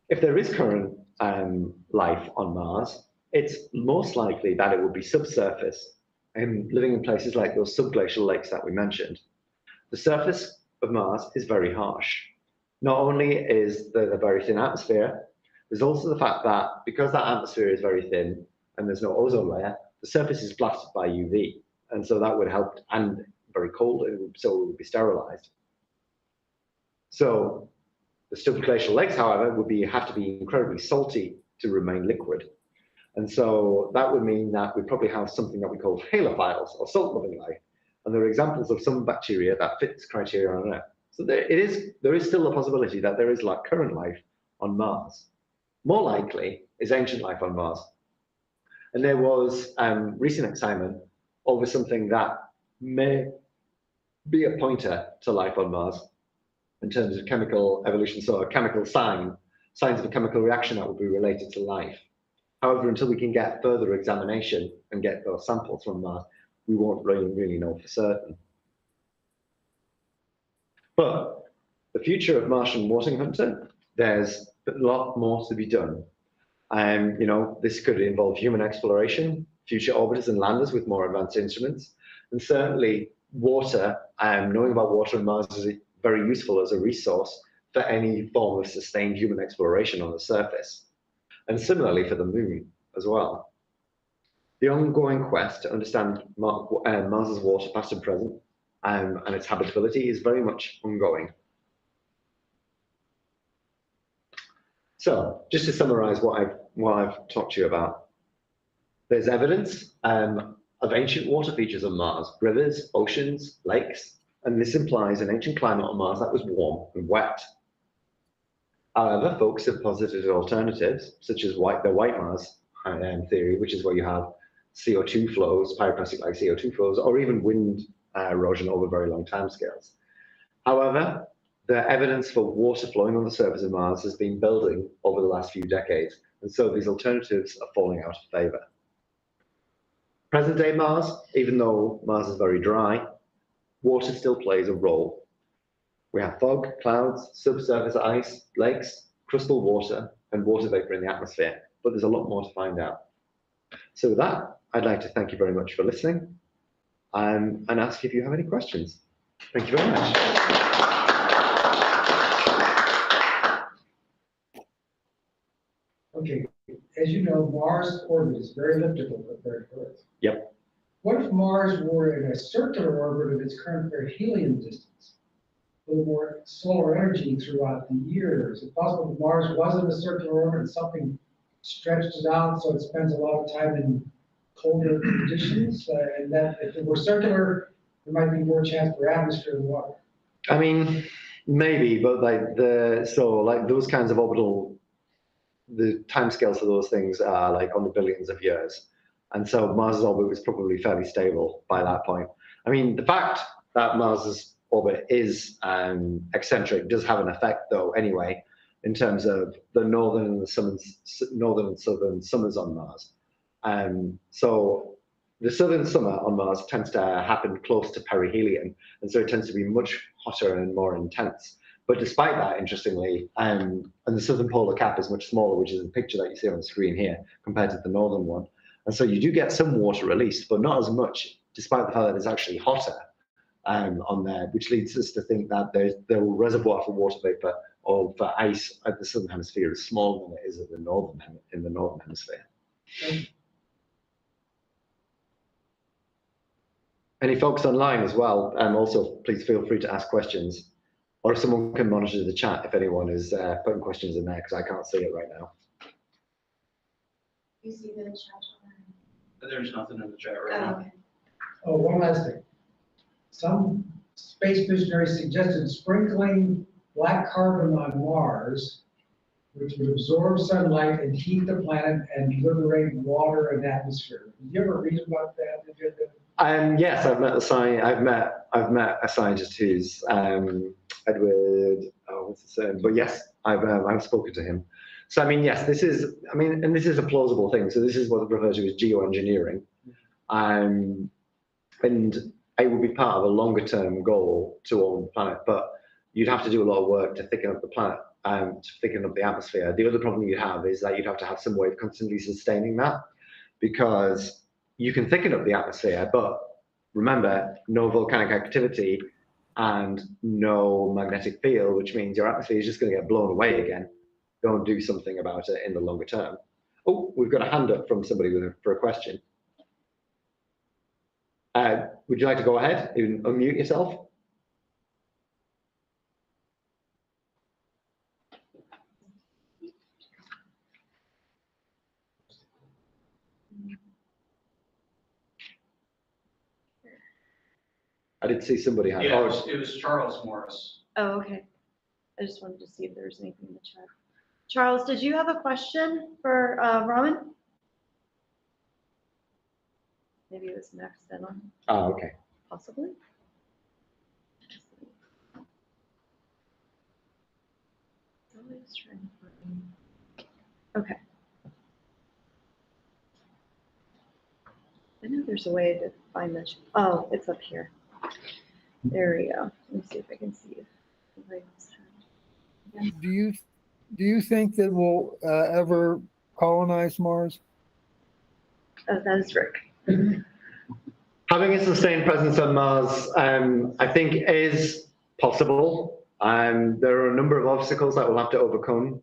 If there is current life on Mars, it's most likely that it would be subsurface and living in places like those subglacial lakes that we mentioned. The surface of Mars is very harsh. Not only is there a very thin atmosphere, there's also the fact that because that atmosphere is very thin and there's no ozone layer, the surface is blasted by UV. And so that would help, and very cold, so it would be sterilized. So the subglacial lakes, however, would have to be incredibly salty to remain liquid. And so that would mean that we probably have something that we call halophiles, or salt-loving life. And there are examples of some bacteria that fit this criteria on Earth. So there is still a possibility that there is like current life on Mars. More likely is ancient life on Mars. And there was recent excitement over something that may be a pointer to life on Mars in terms of chemical evolution, so a chemical signs of a chemical reaction that would be related to life. However, until we can get further examination and get those samples from Mars, we won't really know for certain. But the future of Martian water hunting, there's a lot more to be done. This could involve human exploration, future orbiters and landers with more advanced instruments, and certainly water, knowing about water on Mars is very useful as a resource for any form of sustained human exploration on the surface. And similarly for the moon as well. The ongoing quest to understand Mars's water, past and present, and its habitability is very much ongoing. So, just to summarize what I've talked to you about, there's evidence of ancient water features on Mars, rivers, oceans, lakes, and this implies an ancient climate on Mars that was warm and wet. However, folks have posited alternatives, such as the white Mars theory, which is where you have CO2 flows, pyroclastic-like CO2 flows, or even wind erosion over very long timescales. However, the evidence for water flowing on the surface of Mars has been building over the last few decades, and so these alternatives are falling out of favor. Present-day Mars, even though Mars is very dry, water still plays a role. We have fog, clouds, subsurface ice, lakes, crystal water, and water vapor in the atmosphere, but there's a lot more to find out. So with that, I'd like to thank you very much for listening and ask if you have any questions. Thank you very much. Okay, as you know, Mars' orbit is very elliptical compared to Earth. Yep. What if Mars were in a circular orbit of its current perihelion distance? A little more solar energy throughout the year. Is it possible that Mars was in a circular orbit and something stretched it out so it spends a lot of time in colder conditions? And that if it were circular, there might be more chance for atmosphere and water. I mean, maybe, but like those kinds of orbital, the timescales for those things are like on the billions of years. And so Mars's orbit was probably fairly stable by that point. I mean, the fact that Mars's orbit is eccentric does have an effect, though, anyway, in terms of the northern and southern summers on Mars. So the southern summer on Mars tends to happen close to perihelion, and so it tends to be much hotter and more intense. But despite that, interestingly, and the southern polar cap is much smaller, which is the picture that you see on the screen here, compared to the northern one. And so you do get some water released, but not as much, despite the fact that it's actually hotter on there, which leads us to think that the reservoir for water vapor or for ice at the southern hemisphere is smaller than it is at the northern hemisphere. Any folks online as well, also please feel free to ask questions, or if someone can monitor the chat if anyone is putting questions in there, because I can't see it right now. You see the chat? There's nothing in the chat right Oh, now. okay. Oh, one last thing. Some space visionaries suggested sprinkling black carbon on Mars, which would absorb sunlight and heat the planet and liberate water and atmosphere. Did you ever read about that? Yes, I've met a scientist who's Edward. Oh, what's his name? But yes, I've spoken to him. So I mean, yes, this is a plausible thing. So this is what they refer to as geoengineering, and it would be part of a longer term goal to warm the planet. But you'd have to do a lot of work to thicken up the planet, to thicken up the atmosphere. The other problem you have is that you'd have to have some way of constantly sustaining that, because you can thicken up the atmosphere, but remember, no volcanic activity and no magnetic field, which means your atmosphere is just going to get blown away again. Go and do something about it in the longer term. Oh, we've got a hand up from somebody for a question. Would you like to go ahead and unmute yourself? I did see somebody had. Yeah, it was Charles Morris. Oh, okay. I just wanted to see if there was anything in the chat. Charles, did you have a question for Ramin? Maybe it was an accidental. Oh, okay. Possibly. Always trying to find. Okay. I know there's a way to find this. Oh, it's up here. There we go. Let me see if I can see it. Do you think that we'll ever colonize Mars? Oh, that is Rick. Having a sustained presence on Mars, I think is possible. There are a number of obstacles that we'll have to overcome.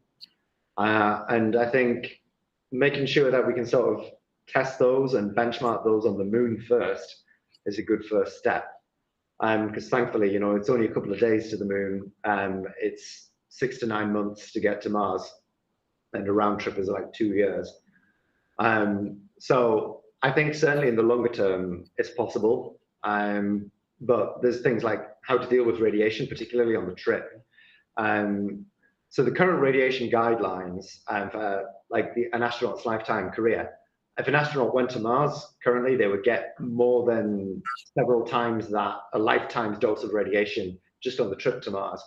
And I think making sure that we can sort of test those and benchmark those on the moon first is a good first step. Because thankfully, it's only a couple of days to the moon. It's 6 to 9 months to get to Mars, and a round trip is like 2 years. So I think certainly in the longer term, it's possible. But there's things like how to deal with radiation, particularly on the trip. So the current radiation guidelines for like an astronaut's lifetime career, if an astronaut went to Mars, currently they would get more than several times that, a lifetime's dose of radiation just on the trip to Mars.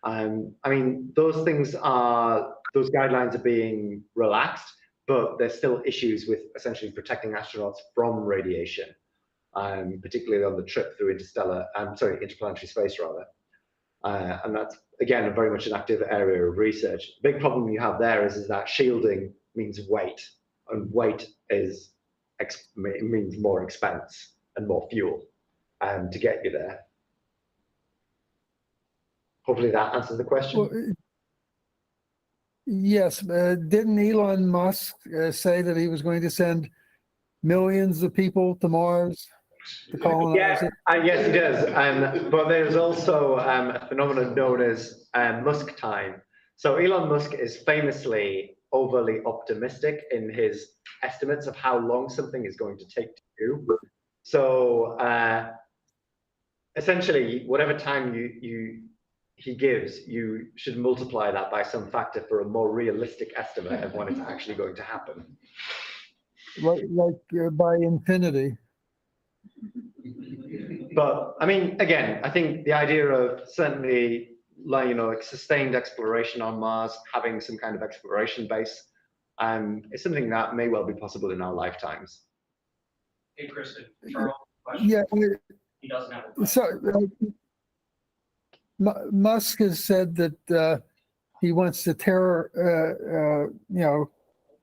I mean, those guidelines are being relaxed, but there's still issues with essentially protecting astronauts from radiation, particularly on the trip through interplanetary space rather. And that's, again, very much an active area of research. The big problem you have there is that shielding means weight, and weight means more expense and more fuel to get you there. Hopefully that answers the question. Well, yes, didn't Elon Musk say that he was going to send millions of people to Mars to colonize it? Yes, he does. But there's also a phenomenon known as Musk time. So Elon Musk is famously overly optimistic in his estimates of how long something is going to take to do. So essentially, whatever time he gives, you should multiply that by some factor for a more realistic estimate of when it's actually going to happen. Like by infinity. But I mean, again, I think the idea of certainly, like sustained exploration on Mars, having some kind of exploration base, is something that may well be possible in our lifetimes. Hey, Kristen, Charles, question. Yeah. He doesn't have a question. So Musk has said that he wants to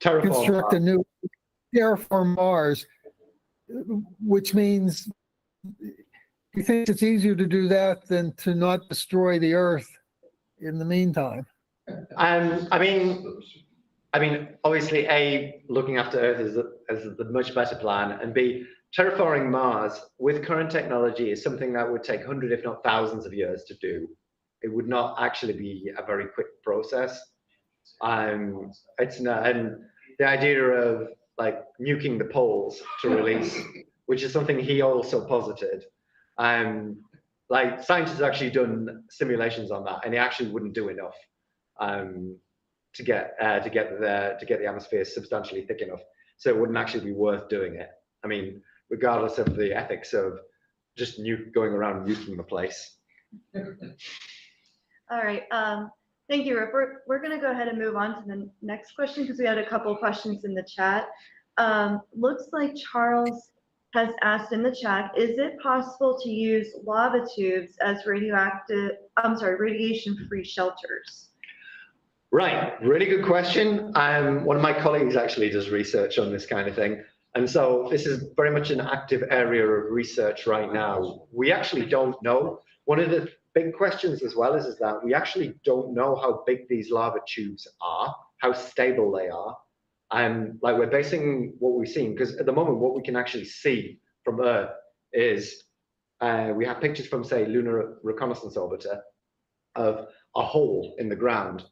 construct a new terraform Mars, which means he thinks it's easier to do that than to not destroy the Earth in the meantime. I mean, obviously, looking after Earth is the much better plan, and B, terraforming Mars with current technology is something that would take hundreds, if not thousands of years to do. It would not actually be a very quick process. It's not, and the idea of like nuking the poles to release, which is something he also posited. Like scientists have actually done simulations on that, and it actually wouldn't do enough to get the atmosphere substantially thick enough. So it wouldn't actually be worth doing it. I mean, regardless of the ethics of just going around nuking the place. All right. Thank you, Rip. We're going to go ahead and move on to the next question because we had a couple of questions in the chat. Looks like Charles has asked in the chat, is it possible to use lava tubes as radiation-free shelters? Right, really good question. One of my colleagues actually does research on this kind of thing. And so this is very much an active area of research right now. We actually don't know. One of the big questions as well is that we actually don't know how big these lava tubes are, how stable they are. Like we're basing what we've seen, because at the moment what we can actually see from Earth is we have pictures from, say, Lunar Reconnaissance Orbiter of a hole in the ground.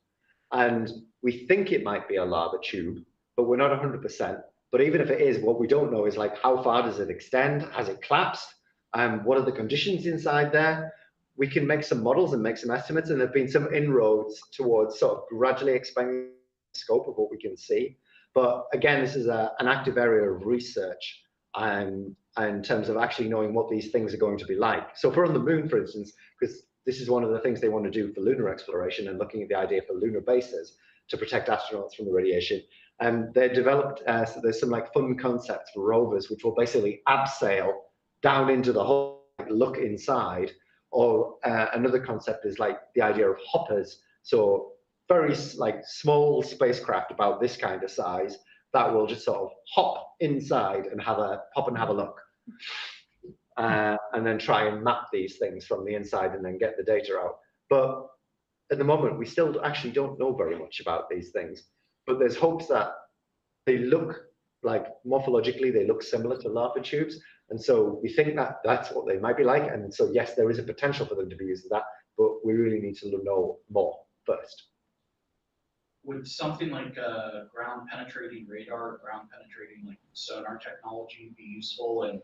And we think it might be a lava tube, but we're not 100%. But even if it is, what we don't know is like how far does it extend? Has it collapsed? What are the conditions inside there? We can make some models and make some estimates, and there have been some inroads towards sort of gradually expanding the scope of what we can see. But again, this is an active area of research in terms of actually knowing what these things are going to be like. So if we're on the moon, for instance, because this is one of the things they want to do for lunar exploration and looking at the idea for lunar bases to protect astronauts from the radiation. And they developed, so there's some like fun concepts for rovers, which will basically abseil down into the hole, look inside. Or another concept is like the idea of hoppers. So very like small spacecraft about this kind of size that will just sort of hop inside and have a look. and then try and map these things from the inside and then get the data out. But at the moment, we still actually don't know very much about these things. But there's hopes that they look like, morphologically, they look similar to lava tubes. And so we think that that's what they might be like. And so, yes, there is a potential for them to be used as that, but we really need to know more first. Would something like ground penetrating radar, ground penetrating like sonar technology be useful in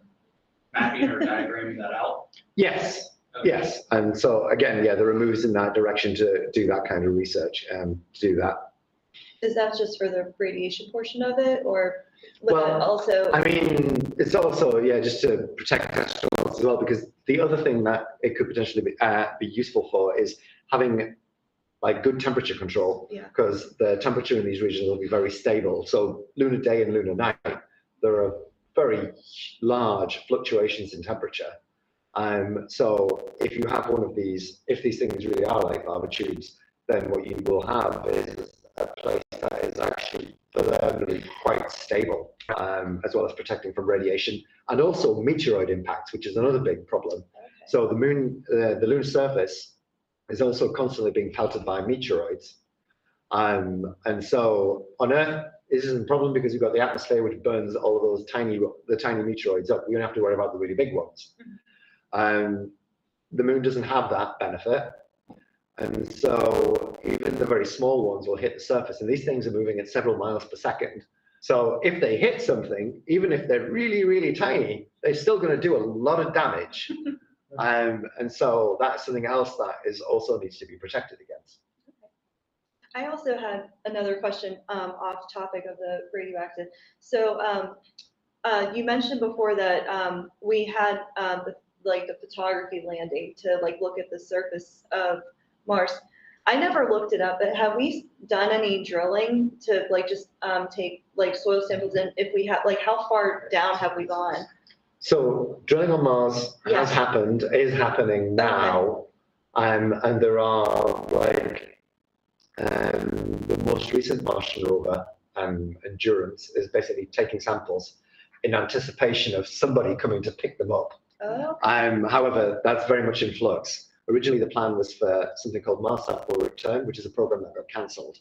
mapping or diagramming that out? Yes, Okay. yes. And so again, yeah, there are moves in that direction to do that kind of research and to do that. Is that just for the radiation portion of it, or would Well, that also? I mean, it's also, yeah, just to protect astronauts as well, because the other thing that it could potentially be useful for is having like good temperature control, because the temperature in these regions will be very stable. So lunar day and lunar night, there are very large fluctuations in temperature. So if you have one of these, if these things really are like lava tubes, then what you will have is a place that is actually thermally quite stable, as well as protecting from radiation and also meteoroid impacts, which is another big problem. Okay. So the moon, the lunar surface is also constantly being pelted by meteoroids. And so on Earth, this isn't a problem because you've got the atmosphere which burns all of those tiny meteoroids up. You don't have to worry about the really big ones. The moon doesn't have that benefit. And so even the very small ones will hit the surface, and these things are moving at several miles per second. So if they hit something, even if they're really, really tiny, they're still going to do a lot of damage. And so that's something else that is also needs to be protected against. I also had another question off topic of the radioactive. So you mentioned before that we had the photography landing to like look at the surface of Mars. I never looked it up, but have we done any drilling to like just take like soil samples, and if we have, like, how far down have we gone? So drilling on Mars has happened, is happening now, and there are like the most recent Martian rover, Endurance, is basically taking samples in anticipation of somebody coming to pick them up. Oh. However, that's very much in flux. Originally, the plan was for something called Mars Sample Return, which is a program that got cancelled.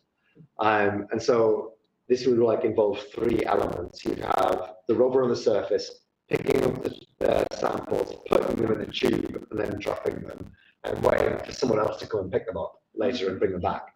And so this would like involve three elements. You'd have the rover on the surface, picking up the samples, putting them in a tube, and then dropping them, and waiting for someone else to come and pick them up later and bring them back.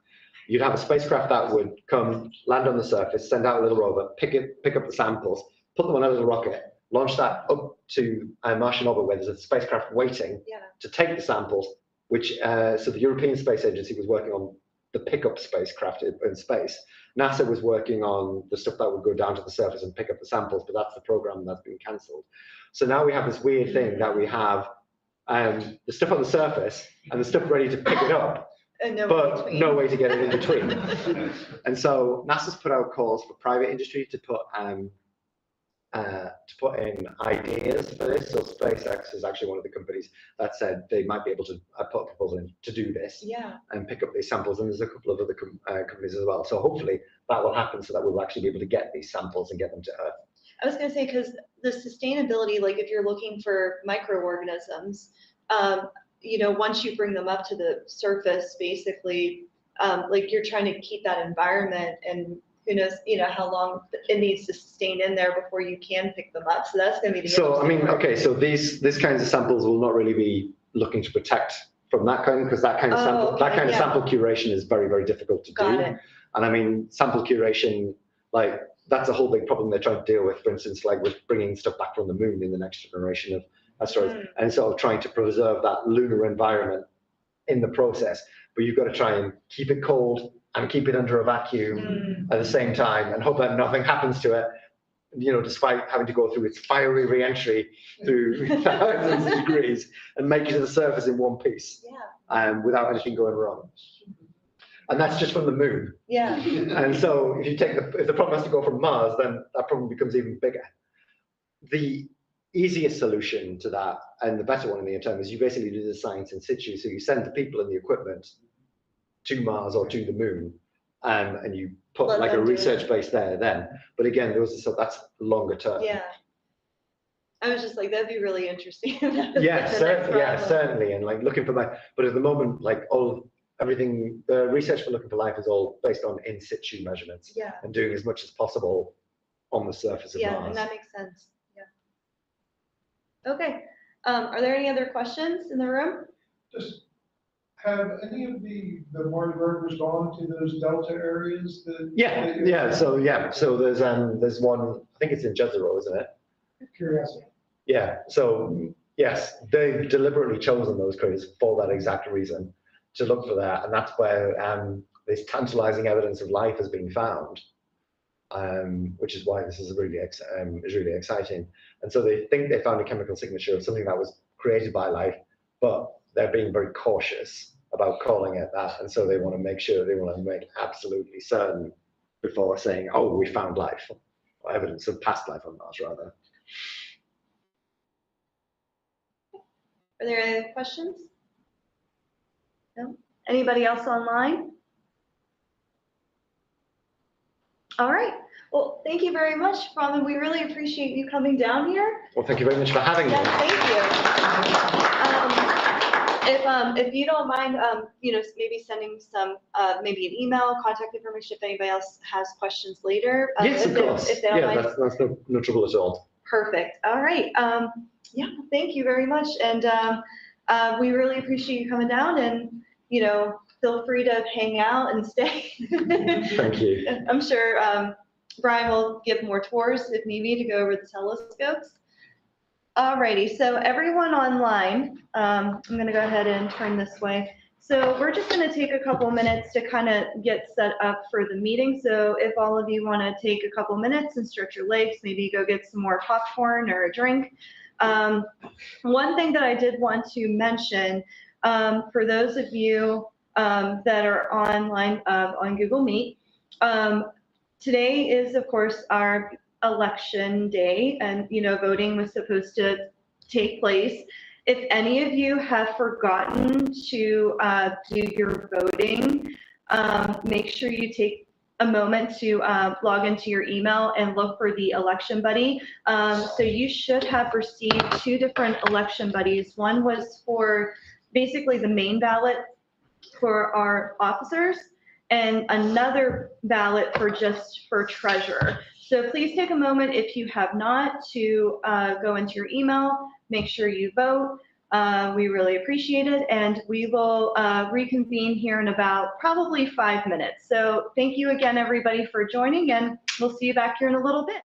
You'd have a spacecraft that would come, land on the surface, send out a little rover, pick up the samples, put them on a little rocket, launch that up to a Martian orbit where there's a spacecraft waiting to take the samples, which, so the European Space Agency was working on the pickup spacecraft in space. NASA was working on the stuff that would go down to the surface and pick up the samples, but that's the program that's been cancelled. So now we have this weird thing that we have the stuff on the surface and the stuff ready to pick it up, but no way to get it in between. And so NASA's put out calls for private industry to put in ideas for this. So SpaceX is actually one of the companies that said they might be able to put a proposal in to do this and pick up these samples. And there's a couple of other companies as well. So hopefully that will happen so that we'll actually be able to get these samples and get them to Earth. I was going to say, because the sustainability, like if you're looking for microorganisms, you know, once you bring them up to the surface, basically, like you're trying to keep that environment, and who knows, you know, how long it needs to sustain in there before you can pick them up. So that's going to be the So, I mean, okay, so these kinds of samples will not really be looking to protect from that kind, because that kind of sample, sample curation is very, very difficult to do. And I mean, sample curation, like that's a whole big problem they're trying to deal with, for instance, like with bringing stuff back from the moon in the next generation of asteroids, and sort of trying to preserve that lunar environment in the process. But you've got to try and keep it cold and keep it under a vacuum at the same time, and hope that nothing happens to it, you know, despite having to go through its fiery re-entry through thousands of degrees and make it to the surface in one piece, without anything going wrong. And that's just from the moon. And so if you take if the problem has to go from Mars, then that problem becomes even bigger. The easiest solution to that, and the better one in the term, is you basically do the science in situ. So you send the people and the equipment to Mars or to the moon, and you put like a research base there then. But again, that's longer term. I was just like, that'd be really interesting. Yeah, certainly. And like looking for life, but at the moment, like everything, the research for looking for life is all based on in situ measurements Yeah, and doing as much as possible on the surface of yeah, and Mars. that makes sense. Yeah. Okay. Are there any other questions in the room? Just, have any of the Mars rovers gone to those delta areas that? So there's one, I think it's in Jezero, isn't it? Curiosity. Yeah, so yes, they've deliberately chosen those craters for that exact reason, to look for that, and that's where this tantalizing evidence of life has been found, which is why this is really exciting. And so they think they found a chemical signature of something that was created by life, but they're being very cautious about calling it that, and so they want to make sure, they want to make absolutely certain before saying, oh, we found life, or evidence of past life on Mars, rather. Are there any questions? No? Anybody else online? All right. Well, thank you very much, Ramin. We really appreciate you coming down here. Well, thank you very much for having me. Yes, thank you. If you don't mind, maybe sending some, maybe an email, contact information if anybody else has questions later. Yes, of course. If they don't mind. That's no trouble at all. Perfect. All right. Yeah, thank you very much. And we really appreciate you coming down, and, feel free to hang out and stay. Thank you. I'm sure Brian will give more tours if need be to go over the telescopes. Alrighty, so everyone online, I'm going to go ahead and turn this way. So we're just going to take a couple minutes to kind of get set up for the meeting. So if all of you want to take a couple minutes and stretch your legs, maybe go get some more popcorn or a drink. One thing that I did want to mention, for those of you that are online on Google Meet, today is, of course, our election day, and voting was supposed to take place. If any of you have forgotten to do your voting, make sure you take a moment to log into your email and look for the election buddy. So you should have received 2 different election buddies. One was for basically the main ballot for our officers, and another ballot for treasurer. So please take a moment, if you have not, to go into your email, make sure you vote. We really appreciate it, and we will reconvene here in about probably 5 minutes. So thank you again, everybody, for joining, and we'll see you back here in a little bit.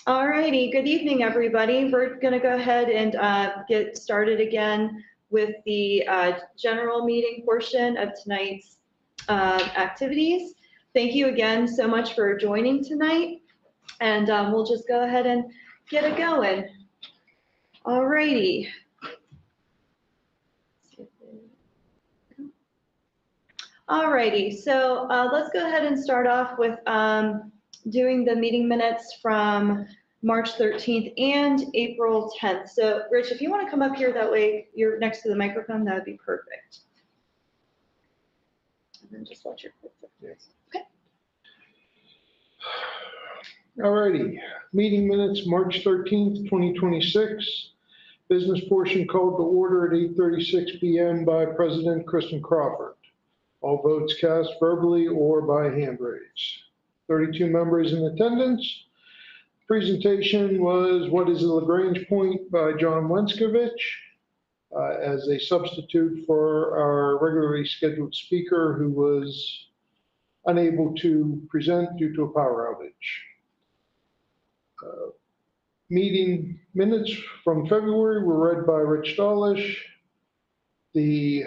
All righty, good evening, everybody. We're going to go ahead and get started again with the general meeting portion of tonight's activities. Thank you again so much for joining tonight, and we'll just go ahead and get it going. All righty. All righty, so let's go ahead and start off with doing the meeting minutes from March 13th and April 10th. So Rich, if you want to come up here, that way you're next to the microphone, that would be perfect. And then just watch your clip. Okay. All righty, meeting minutes, March 13th, 2026. Business portion called to order at 8:36 PM by President Kristen Crawford. All votes cast verbally or by hand raise. 32 members in attendance. Presentation was What is a Lagrange Point by John Wenskovich as a substitute for our regularly scheduled speaker who was unable to present due to a power outage. Meeting minutes from February were read by Rich Dawlish. The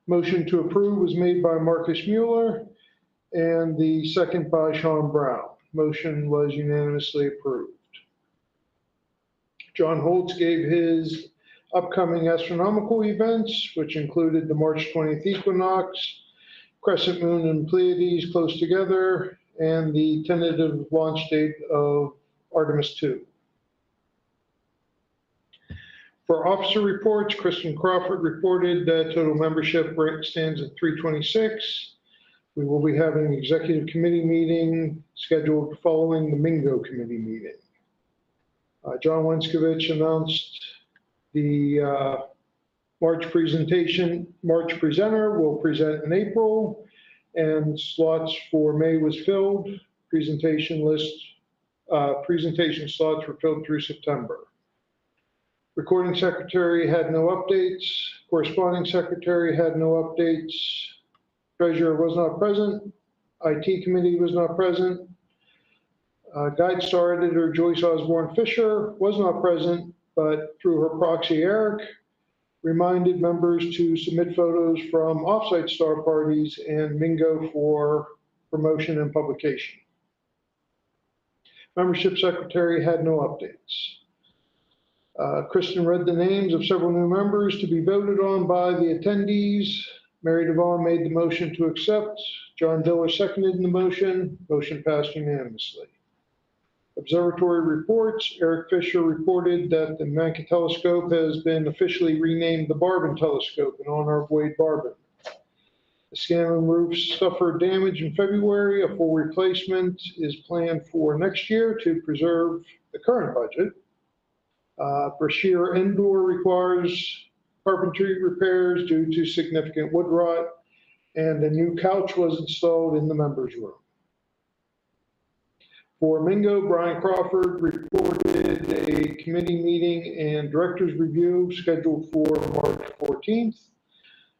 motion to approve was made by Marcus Mueller and the second by Sean Brown. Motion was unanimously approved. John Holtz gave his upcoming astronomical events, which included the March 20th equinox, crescent moon and Pleiades close together, and the tentative launch date of Artemis 2. For officer reports, Kristen Crawford reported that total membership rate stands at 326. We will be having an executive committee meeting scheduled following the Mingo committee meeting. John Wenskovich announced the March presenter will present in April, and slots for May was filled. Presentation slots were filled through September. Recording secretary had no updates. Corresponding secretary had no updates. Treasurer was not present. IT committee was not present. Guide Star editor Joyce Osborne Fisher was not present, but through her proxy Eric reminded members to submit photos from offsite star parties and Mingo for promotion and publication. Membership secretary had no updates. Kristen read the names of several new members to be voted on by the attendees. Mary Devon made the motion to accept. John Diller seconded the motion. Motion passed unanimously. Observatory reports. Eric Fisher reported that the Manchin telescope has been officially renamed the Barben telescope in honor of Wade Barben. The Scanlon roof suffered damage in February. A full replacement is planned for next year to preserve the current budget. Brashear indoor requires carpentry repairs due to significant wood rot, and a new couch was installed in the members' room. For Mingo, Brian Crawford reported a committee meeting and director's review scheduled for March 14th.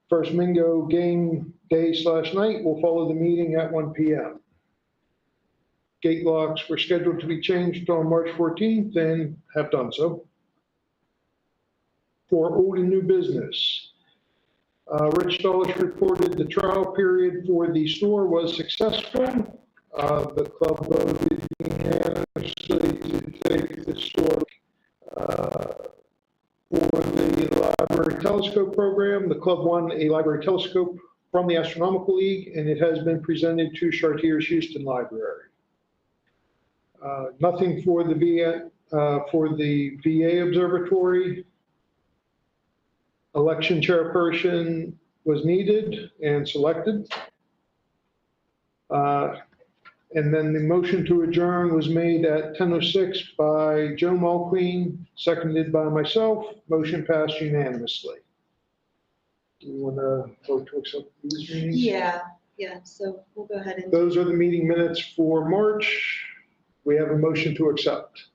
First Mingo game day/night will follow the meeting at 1 p.m. Gate locks were scheduled to be changed on March 14th and have done so. For old and new business, Rich Dawlish reported the trial period for the store was successful. The club voted unanimously to take the store for the library telescope program. The club won a library telescope from the Astronomical League, and it has been presented to Chartier's Houston Library. Nothing for the VA Observatory. Election chairperson was needed and selected. And then the motion to adjourn was made at 10:06 by Joe Mulqueen, seconded by myself. Motion passed unanimously. Do you want to vote to accept these meetings? Yeah, so we'll go ahead and. Those are the meeting minutes for March. We have a motion to accept.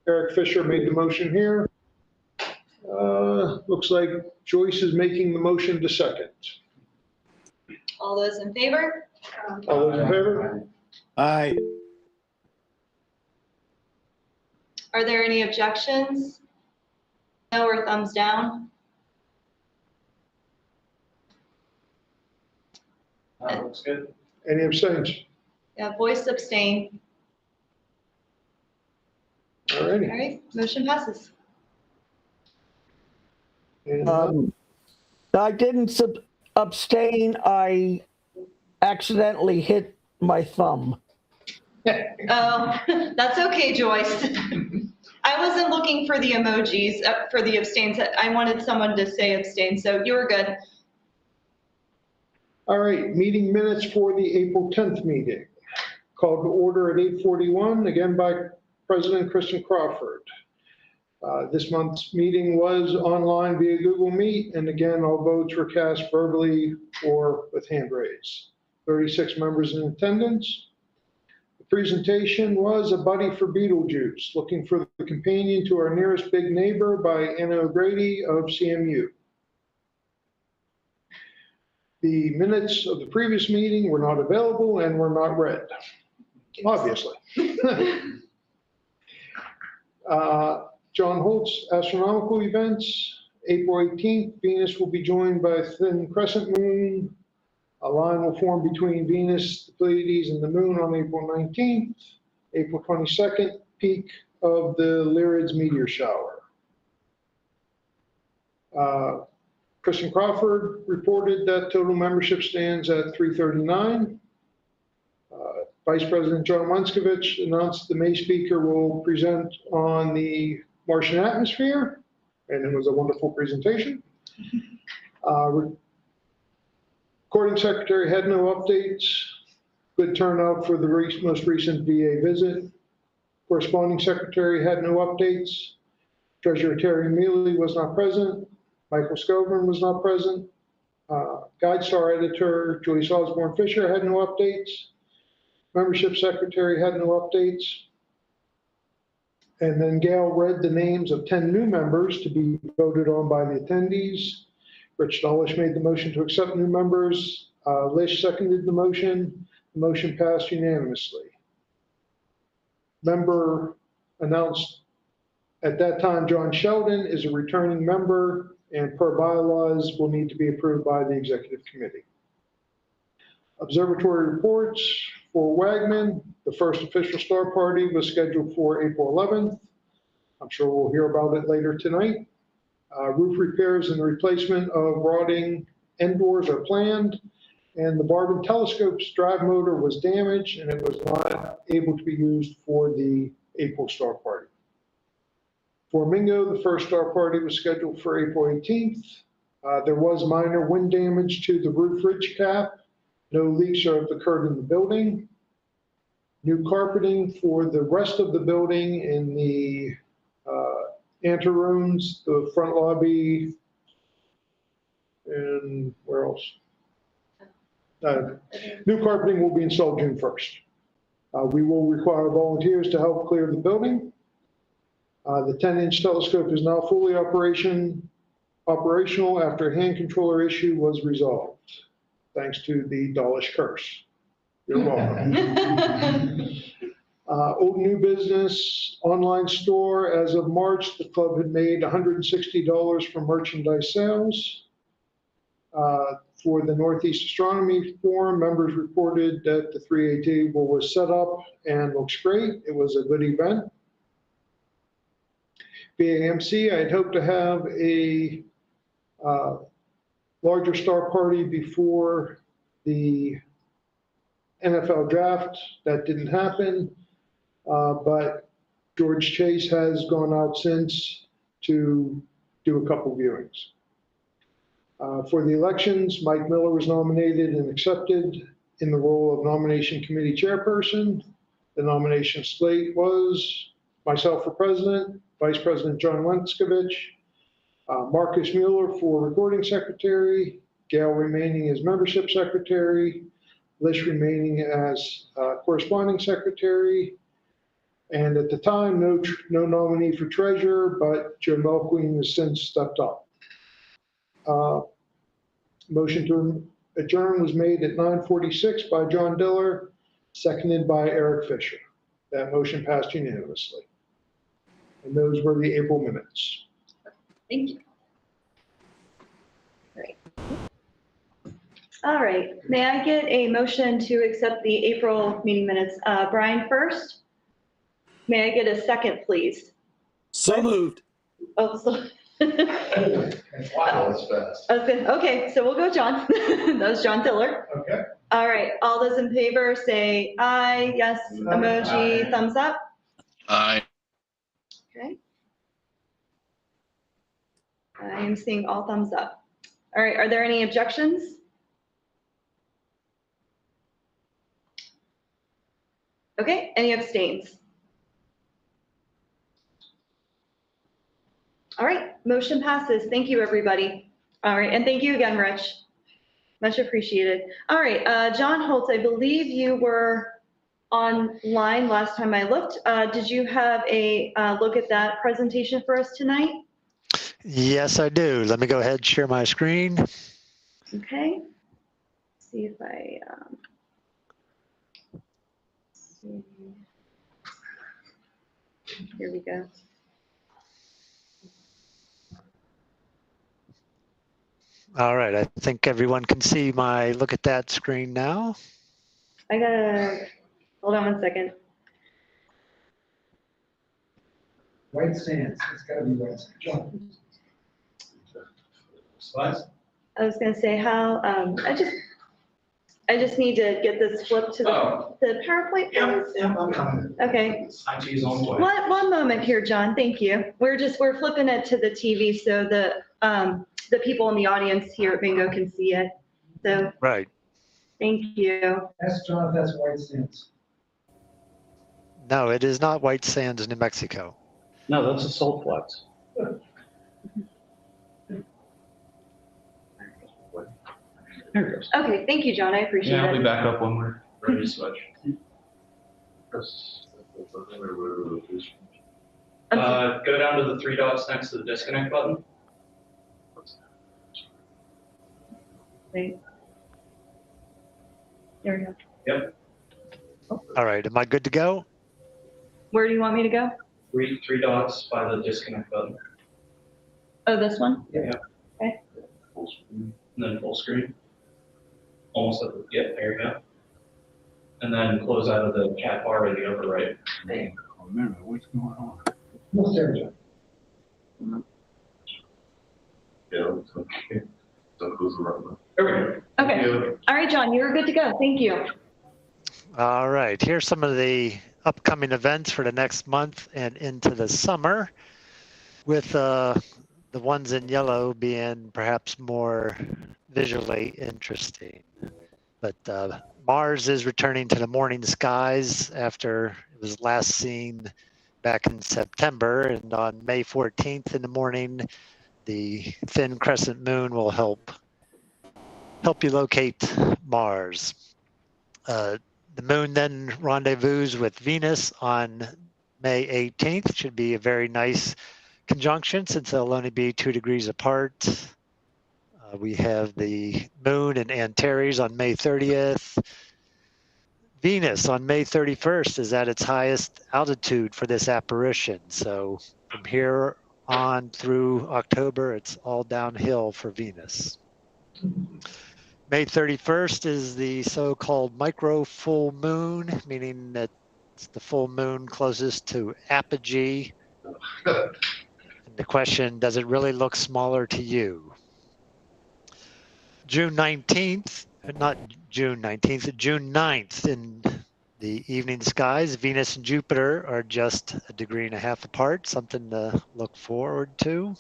Eric Fisher made the motion here. Looks like Joyce is making the motion to second. All those in favor? All those in favor? Aye. Are there any objections? No or thumbs down? Looks good. Any abstains? Yeah, voice abstain. All All righty. right, motion passes. And I didn't abstain, I accidentally hit my thumb. Oh, that's okay, Joyce. I wasn't looking for the emojis for the abstains. I wanted someone to say abstain, so you were good. all right, meeting minutes for the April 10th meeting. Called to order at 8:41, again by President Kristen Crawford. This month's meeting was online via Google Meet, and again, all votes were cast verbally or with hand raised. 36 members in attendance. The presentation was A Buddy for Beetlejuice, looking for the companion to our nearest big neighbor by Anna O'Grady of CMU. The minutes of the previous meeting were not available and were not read, obviously. John Holt's astronomical events, April 18th, Venus will be joined by a thin crescent moon. A line will form between Venus, the Pleiades, and the moon on April 19th. April 22nd, peak of the Lyrids meteor shower. Kristen Crawford reported that total membership stands at 339. Vice President John Wentzkovich announced the May speaker will present on the Martian atmosphere, and it was a wonderful presentation. Recording secretary had no updates. Good turnout for the most recent VA visit. Corresponding secretary had no updates. Treasurer Terry Mealy was not present. Michael Scovern was not present. GuideStar editor Joyce Osborne Fisher had no updates. Membership secretary had no updates. And then Gail read the names of 10 new members to be voted on by the attendees. Rich Dolish made the motion to accept new members. Lish seconded the motion. The motion passed unanimously. Member announced at that time, John Sheldon is a returning member and per bylaws will need to be approved by the executive committee. Observatory reports for Wagman. The first official star party was scheduled for April 11th. I'm sure we'll hear about it later tonight. Roof repairs and the replacement of rotting end doors are planned, and the Barben telescope's drive motor was damaged and it was not able to be used for the April star party. For Mingo, the first star party was scheduled for April 18th. There was minor wind damage to the roof ridge cap. No leaks have occurred in the building. New carpeting for the rest of the building in the anterooms, the front lobby, and where else? New carpeting will be installed June 1st. We will require volunteers to help clear the building. The 10-inch telescope is now fully operational after a hand controller issue was resolved, thanks to the Dolish curse. You're welcome. Old new business online store. As of March, the club had made $160 from merchandise sales. For the Northeast Astronomy Forum, members reported that the 3A table was set up and looks great. It was a good event. BAMC, I had hoped to have a larger star party before the NFL draft. That didn't happen, but George Chase has gone out since to do a couple viewings. For the elections, Mike Miller was nominated and accepted in the role of nomination committee chairperson. The nomination slate was myself for president, Vice President John Wentzkovich, Marcus Mueller for recording secretary, Gail remaining as membership secretary, Lish remaining as corresponding secretary, and at the time, no nominee for treasurer, but Joe Melqueen has since stepped up. Motion to adjourn was made at 9:46 by John Diller, seconded by Eric Fisher. That motion passed unanimously. And those were the April minutes. Thank you. Great. All right, may I get a motion to accept the April meeting minutes? Brian first? May I get a second, please? So moved. Oh, so. Wow, that's fast. Okay, so we'll go John. That was John Tiller. Okay. All right, all those in favor say aye, yes, emoji, Aye. thumbs up. Aye. Okay. I am seeing all thumbs up. All right, are there any objections? Okay, any abstains? All right, motion passes. Thank you, everybody. All right, and thank you again, Rich. Much appreciated. All right, John Holtz, I believe you were online last time I looked. Did you have a look at that presentation for us tonight? Yes, I do. Let me go ahead and share my screen. Okay. See if I see. Here we go. All right, I think everyone can see my look at that screen now. I gotta hold on one second. White sands, it's gotta be white sands. John. Slides? I was gonna say how I just need to get this flipped to the PowerPoint. Please. I'm coming. Okay. IT is on the way. One moment here, John. Thank you. We're flipping it to the TV so the people in the audience here at Bingo can see it. So Right. thank you. Ask John if that's white sands. No, it is not White Sands, New Mexico. No, that's a salt flats. There it goes. Okay, thank you, John. I appreciate Yeah, I'll be it. back up when we're ready to switch. Go down to the three dots next to the disconnect button. Wait. There we go. Yep, All right, am I good to go? Where do you want me to go? three dots by the disconnect button. Oh, this one? And then full screen. Almost at the, yeah, there you go. And then close out of the cat bar in the upper right. Hey, remember what's going on? Almost there, John. Yeah, it's okay. So it goes around. There we go. Okay. Thank you. All right, John, you're good to go. Thank you. All right, here's some of the upcoming events for the next month and into the summer, with the ones in yellow being perhaps more visually interesting. But Mars is returning to the morning skies after it was last seen back in September, and on May 14th in the morning, the thin crescent moon will help you locate Mars. The moon then rendezvous with Venus on May 18th. Should be a very nice conjunction since they'll only be 2 degrees apart. We have the moon and Antares on May 30th. Venus on May 31st is at its highest altitude for this apparition. So from here on through October, it's all downhill for Venus. May 31st is the so-called micro full moon, meaning that it's the full moon closest to apogee. And the question, does it really look smaller to you? June 19th, not June 19th, June 9th in the evening skies, Venus and Jupiter are just 1.5 degrees apart, something to look forward to.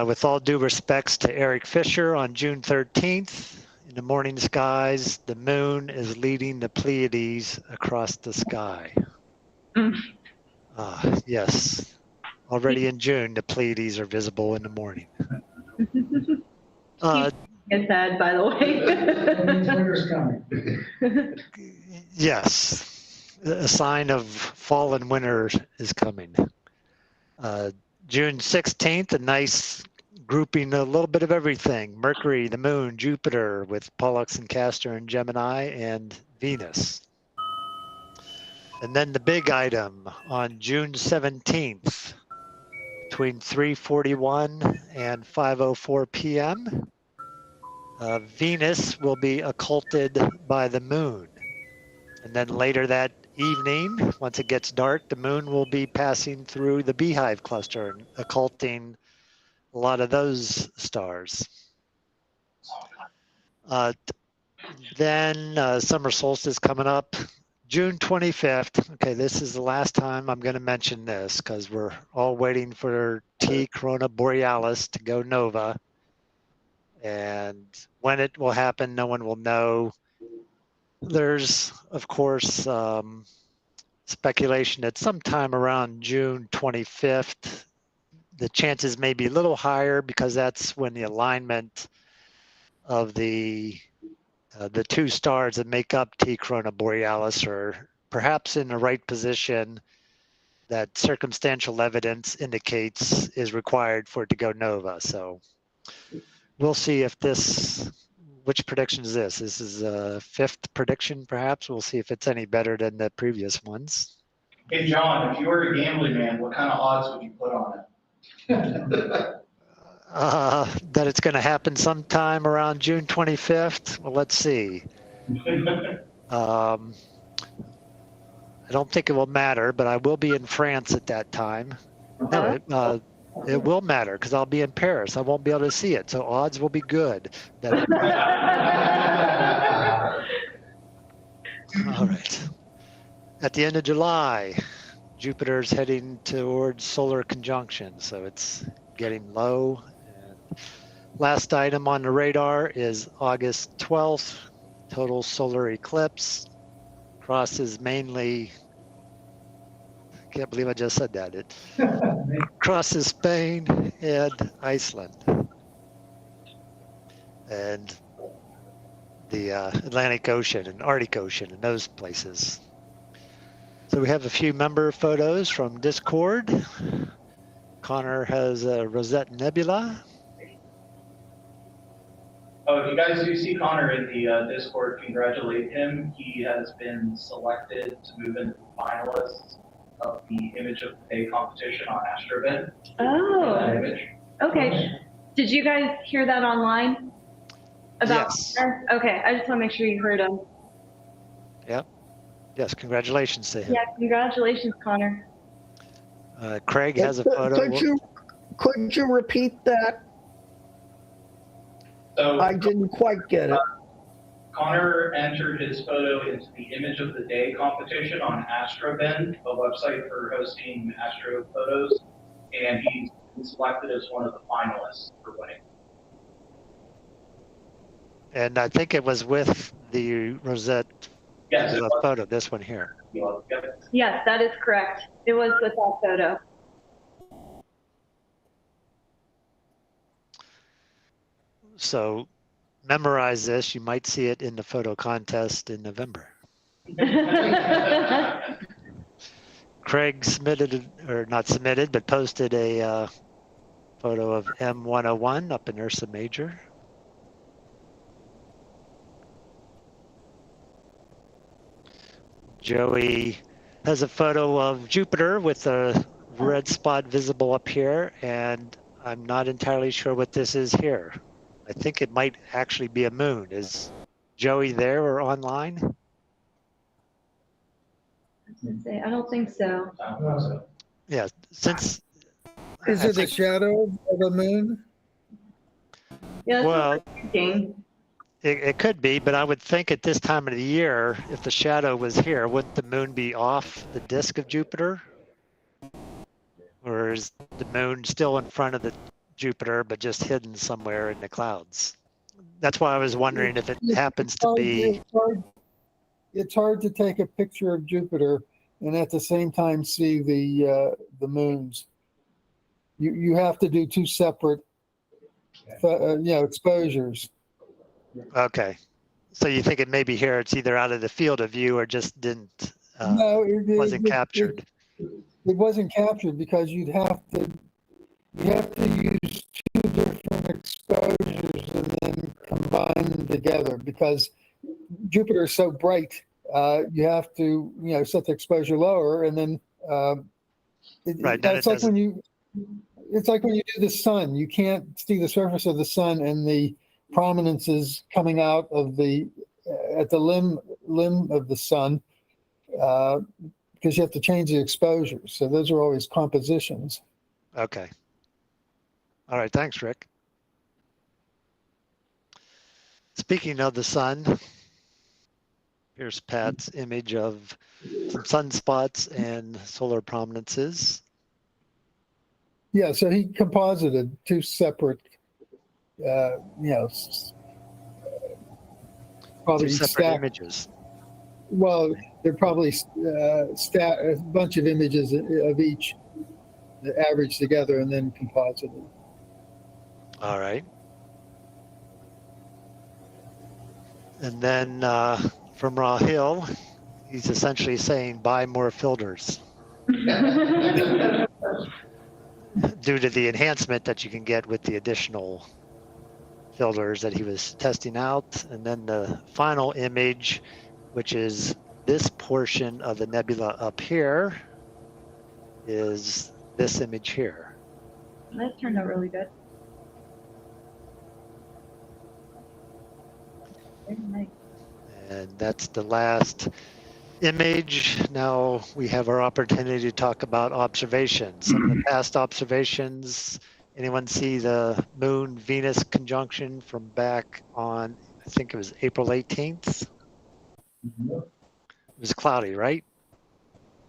With all due respects to Eric Fisher, on June 13th, in the morning skies, the moon is leading the Pleiades across the sky. Yes, already in June, the Pleiades are visible in the morning. It's sad, by the way. Winter's coming. Yes, a sign of fall and winter is coming. June 16th, a nice grouping a little bit of everything: Mercury, the Moon, Jupiter, with Pollux and Castor and Gemini, and Venus. And then the big item on June 17th, between 3:41 and 5:04 p.m., Venus will be occulted by the Moon. And then later that evening, once it gets dark, the Moon will be passing through the Beehive cluster and occulting a lot of those stars. Then summer solstice coming up, June 25th. Okay, this is the last time I'm going to mention this because we're all waiting for T Corona Borealis to go nova. And when it will happen, no one will know. There's, of course, speculation that sometime around June 25th, the chances may be a little higher because that's when the alignment of the two stars that make up T Corona Borealis are perhaps in the right position that circumstantial evidence indicates is required for it to go nova. So we'll see if this, which prediction is this? This is a fifth prediction, perhaps. We'll see if it's any better than the previous ones. Hey, John, if you were a gambling man, what kind of odds would you put on it? That it's going to happen sometime around June 25th. Well, let's see. I don't think it will matter, but I will be in France at that time. No, it will matter because I'll be in Paris. I won't be able to see it, so odds will be good. All right. At the end of July, Jupiter's heading towards solar conjunction, so it's getting low. And last item on the radar is August 12th, total solar eclipse. Crosses mainly, I can't believe I just said that. It crosses Spain and Iceland. And the Atlantic Ocean and Arctic Ocean and those places. So we have a few member photos from Discord. Connor has a Rosette Nebula. Oh, if you guys do see Connor in the Discord, congratulate him. He has been selected to move into the finalists of the Image of the Day competition on Astrobin. Oh, Image. okay. Did you guys hear that online? Yes. Okay, I just want to make sure you heard him. Yep. Yes, congratulations to him. Yeah, congratulations, Connor. Craig has a photo. Could you repeat that? So I didn't quite get it. Connor entered his photo into the Image of the Day competition on Astrobin, a website for hosting astro photos, and he's been selected as one of the finalists for winning. And I think it was with the Rosette Yes, it was. photo, this one here. Yep. Yes, that is correct. It was with that photo. So memorize this. You might see it in the photo contest in November. Craig submitted, or not submitted, but posted a photo of M101 up in Ursa Major. Joey has a photo of Jupiter with a red spot visible up here, and I'm not entirely sure what this is here. I think it might actually be a moon. Is Joey there or online? I don't think so. Yeah, since... Is it a shadow of the moon? Yeah, that's Well, what I'm thinking. it could be, but I would think at this time of the year, if the shadow was here, wouldn't the moon be off the disk of Jupiter? Or is the moon still in front of the Jupiter, but just hidden somewhere in the clouds? That's why I was wondering if it happens to be... It's hard to take a picture of Jupiter and at the same time see the moons. You have to do two separate exposures. Okay. So you think it may be here, it's either out of the field of view or just didn't, No, wasn't captured. It wasn't captured because you'd have to use two different blend together because Jupiter is so bright. You have to, set the exposure lower, and then Right, then it's it like when you do the sun. You can't see the surface of the sun and the prominences coming out of at the limb of the sun, because you have to change the exposure. So those are always compositions. Okay. All right, thanks, Rick. Speaking of the sun, here's Pat's image of some sunspots and solar prominences. Yeah, so he composited two separate, probably Two separate stacked. images. Well, they're probably a bunch of images of each, averaged together and then composited. All right. And then from Rahil, he's essentially saying buy more filters due to the enhancement that you can get with the additional filters that he was testing out. And then the final image, which is this portion of the nebula up here, is this image here. That turned out really good. Very nice. And that's the last image. Now we have our opportunity to talk about observations. Some of the past observations, anyone see the Moon-Venus conjunction from back on, I think it was April 18th? It was cloudy, right?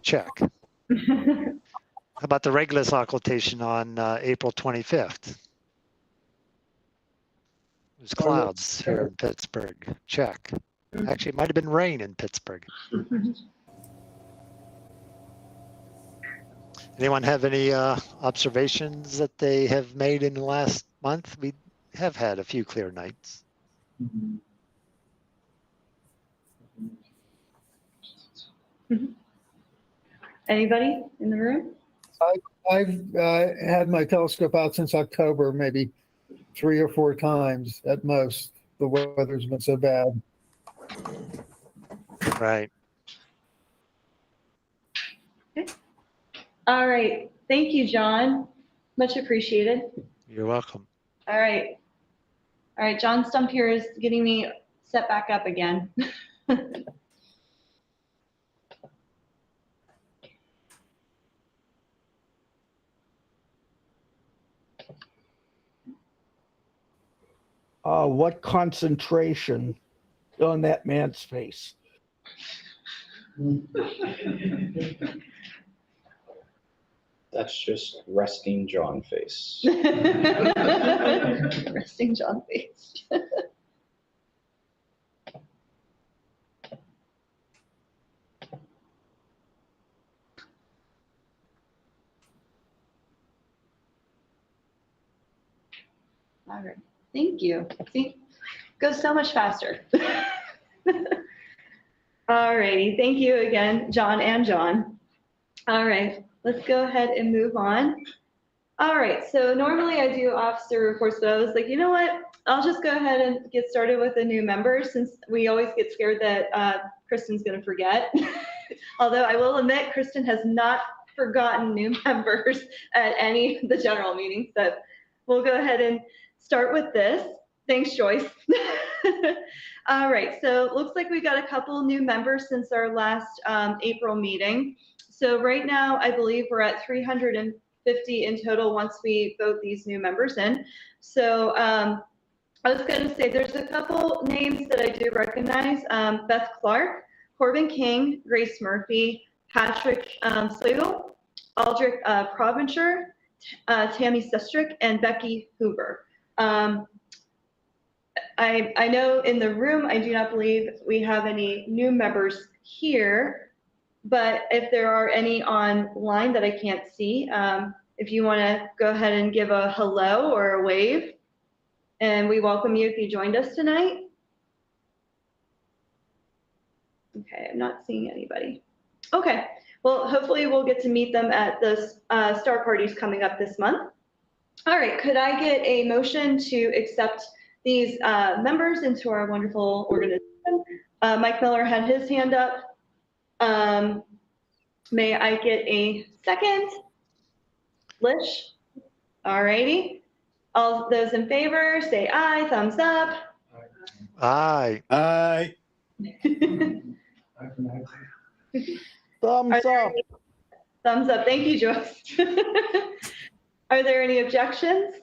Check. How about the Regulus occultation on April 25th? It was clouds here in Pittsburgh. Check. Actually, it might have been rain in Pittsburgh. Anyone have any observations that they have made in the last month? We have had a few clear nights. Anybody in the room? I've had my telescope out since October, maybe 3 or 4 times at most. The weather's been so bad. Right. Okay. All right. Thank you, John. Much appreciated. You're welcome. All right. All right. John Stump here is getting me set back up again. What concentration on that man's face? That's just resting John face. Resting John face. All right. Thank you. See, goes so much faster. All righty. Thank you again, John and John. All right. Let's go ahead and move on. All right. So normally I do officer reports, but I was like, you know what? I'll just go ahead and get started with a new member since we always get scared that Kristen's going to forget. Although I will admit, Kristen has not forgotten new members at any of the general meetings. So we'll go ahead and start with this. Thanks, Joyce. All right, so it looks like we got a couple new members since our last April meeting. So right now, I believe we're at 350 in total once we vote these new members in. So I was going to say there's a couple names that I do recognize. Beth Clark, Corbin King, Grace Murphy, Patrick Slagle, Aldrich Provencher, Tammy Sestrick, and Becky Hoover. I know in the room, I do not believe we have any new members here, but if there are any online that I can't see, if you want to go ahead and give a hello or a wave, and we welcome you if you joined us tonight. Okay, I'm not seeing anybody. Okay, well, hopefully we'll get to meet them at the star parties coming up this month. All right, could I get a motion to accept these members into our wonderful organization. Mike Miller had his hand up. May I get a second? Lish? All righty. All those in favor, say aye, thumbs up. Aye. Aye. Thumbs Are there up. any- Thumbs up. Thank you, Joyce. Are there any objections?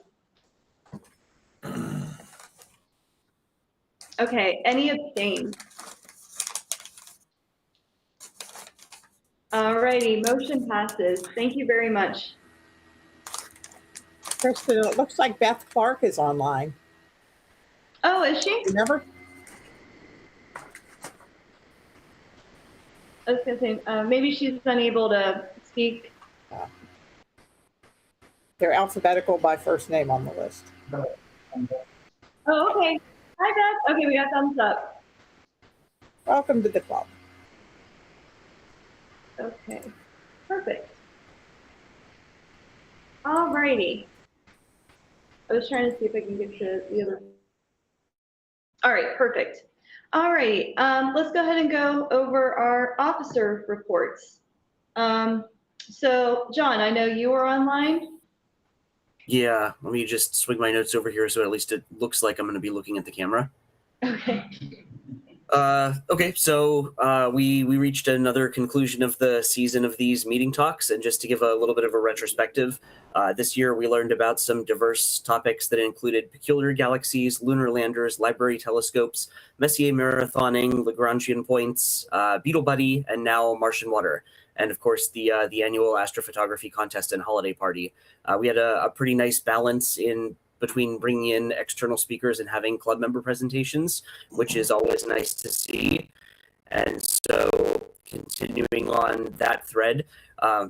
Okay, any abstain? All righty, motion passes. Thank you very much. Kristen, it looks like Beth Clark is online. Oh, is she? Remember? I was gonna say, maybe she's unable to speak. They're alphabetical by first name on the list. Oh, okay. Hi, Beth. Okay, we got thumbs up. Welcome to the club. Okay, perfect. All righty. I was trying to see if I can get to the other. All right, perfect. All right, let's go ahead and go over our officer reports. So, John, I know you are online. Yeah, let me just swing my notes over here so at least it looks like I'm going to be looking at the camera. Okay. Okay, so we reached another conclusion of the season of these meeting talks, and just to give a little bit of a retrospective, this year we learned about some diverse topics that included peculiar galaxies, lunar landers, library telescopes, Messier marathoning, Lagrangian points, Beetle Buddy, and now Martian water. And of course, the annual astrophotography contest and holiday party. We had a pretty nice balance in between bringing in external speakers and having club member presentations, which is always nice to see. And so continuing on that thread,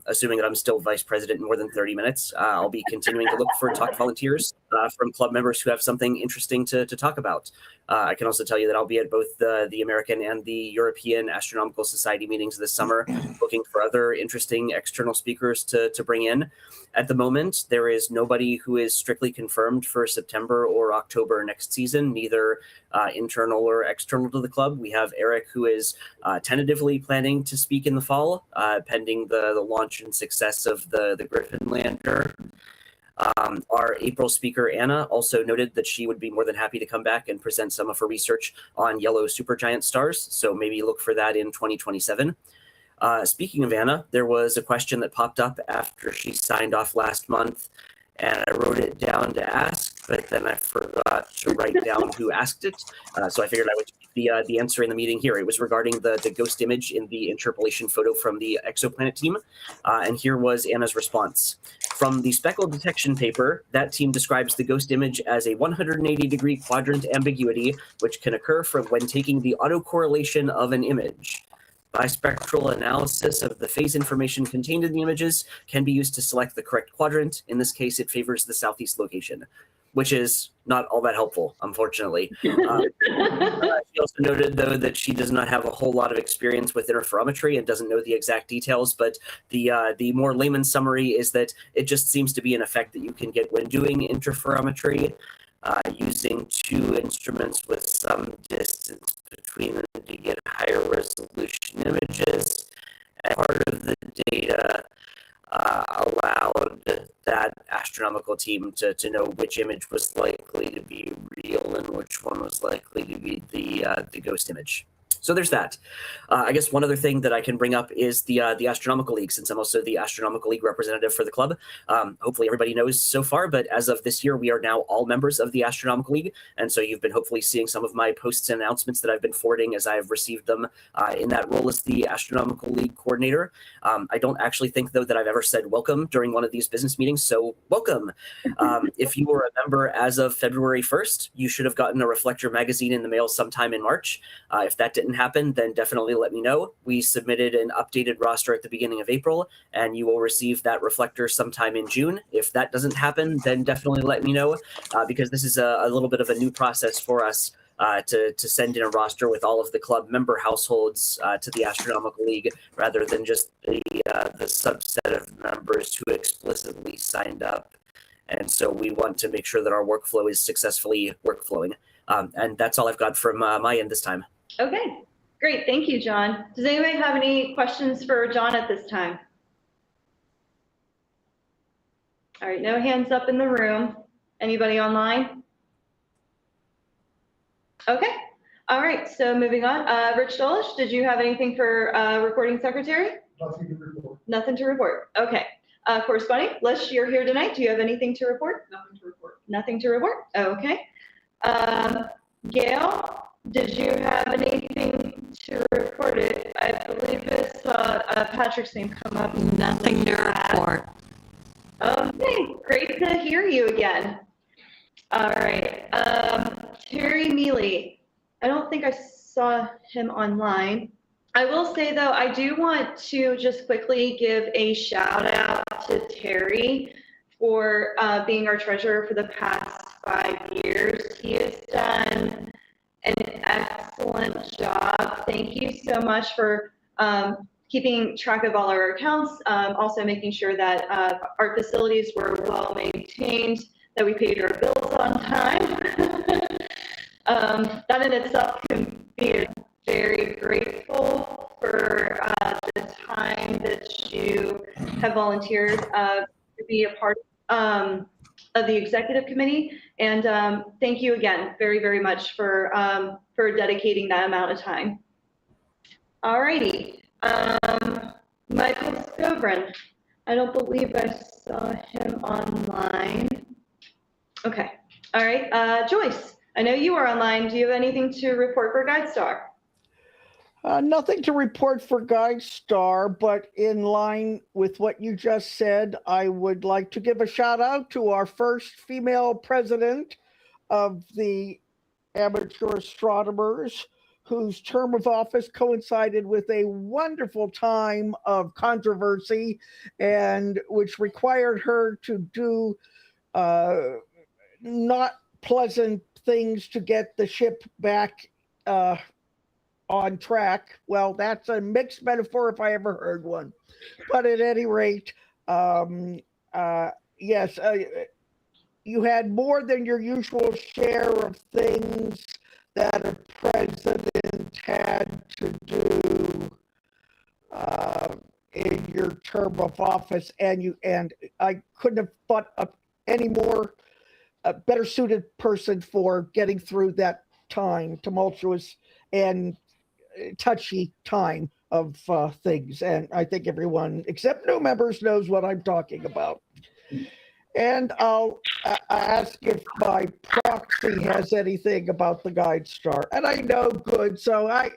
assuming that I'm still vice president in more than 30 minutes, I'll be continuing to look for talk volunteers from club members who have something interesting to talk about. I can also tell you that I'll be at both the American and the European Astronomical Society meetings this summer, looking for other interesting external speakers to bring in. At the moment, there is nobody who is strictly confirmed for September or October next season, neither internal or external to the club. We have Eric, who is tentatively planning to speak in the fall, pending the launch and success of the Griffin lander. Our April speaker, Anna, also noted that she would be more than happy to come back and present some of her research on yellow supergiant stars, so maybe look for that in 2027. Speaking of Anna, there was a question that popped up after she signed off last month, and I wrote it down to ask, but then I forgot to write down who asked it. So I figured I would keep the answer in the meeting here. It was regarding the ghost image in the interpolation photo from the exoplanet team. And here was Anna's response. From the speckle detection paper, that team describes the ghost image as a 180-degree quadrant ambiguity, which can occur from when taking the autocorrelation of an image. Bispectral analysis of the phase information contained in the images can be used to select the correct quadrant. In this case, it favors the southeast location, which is not all that helpful, unfortunately. She also noted, though, that she does not have a whole lot of experience with interferometry and doesn't know the exact details, but the more layman's summary is that it just seems to be an effect that you can get when doing interferometry. Using two instruments with some distance between them to get higher resolution images. And part of the data allowed that astronomical team to know which image was likely to be real and which one was likely to be the ghost image. So there's that. I guess one other thing that I can bring up is the Astronomical League, since I'm also the Astronomical League representative for the club. Hopefully everybody knows so far, but as of this year, we are now all members of the Astronomical League. And so you've been hopefully seeing some of my posts and announcements that I've been forwarding as I have received them in that role as the Astronomical League coordinator. I don't actually think, though, that I've ever said welcome during one of these business meetings, so welcome. If you were a member as of February 1st, you should have gotten a Reflector magazine in the mail sometime in March. If that didn't happen, then definitely let me know. We submitted an updated roster at the beginning of April, and you will receive that Reflector sometime in June. If that doesn't happen, then definitely let me know, because this is a little bit of a new process for us to send in a roster with all of the club member households to the Astronomical League, rather than just the subset of members who explicitly signed up And so we want to make sure that our workflow is successfully workflowing. And that's all I've got from my end this time. Okay, great. Thank you, John. Does anybody have any questions for John at this time? All right, no hands up in the room. Anybody online? Okay, all right, so moving on. Rich Dolish, did you have anything for recording secretary? Nothing to report. Nothing to report. Okay. Corresponding, Lish, you're here tonight. Do you have anything to report? Nothing to report. Nothing to report. Okay. Gail, did you have anything to report? I believe it's Patrick's name come up. Nothing to report. Okay, great to hear you again. All right. Terry Mealy, I don't think I saw him online. I will say though, I do want to just quickly give a shout out to Terry for being our treasurer for the past 5 years. He has done an excellent job. Thank you so much for keeping track of all our accounts, also making sure that our facilities were well maintained, that we paid our bills on time. That in itself can be very grateful for the time that you have volunteered to be a part of the executive committee. And thank you again very, very much for dedicating that amount of time. All righty. Michael Scobrin, I don't believe I saw him online. Okay. All right. Joyce, I know you are online. Do you have anything to report for GuideStar? Nothing to report for GuideStar, but in line with what you just said, I would like to give a shout out to our first female president of the amateur astronomers, whose term of office coincided with a wonderful time of controversy, and which required her to do not pleasant things to get the ship back on track. Well, that's a mixed metaphor if I ever heard one. But at any rate, yes, you had more than your usual share of things that a president had to do in your term of office, and I couldn't have thought of any more better suited person for getting through that time, tumultuous and touchy time of things. And I think everyone except new members knows what I'm talking about. And I'll ask if my proxy has anything about the GuideStar. And I know good, so I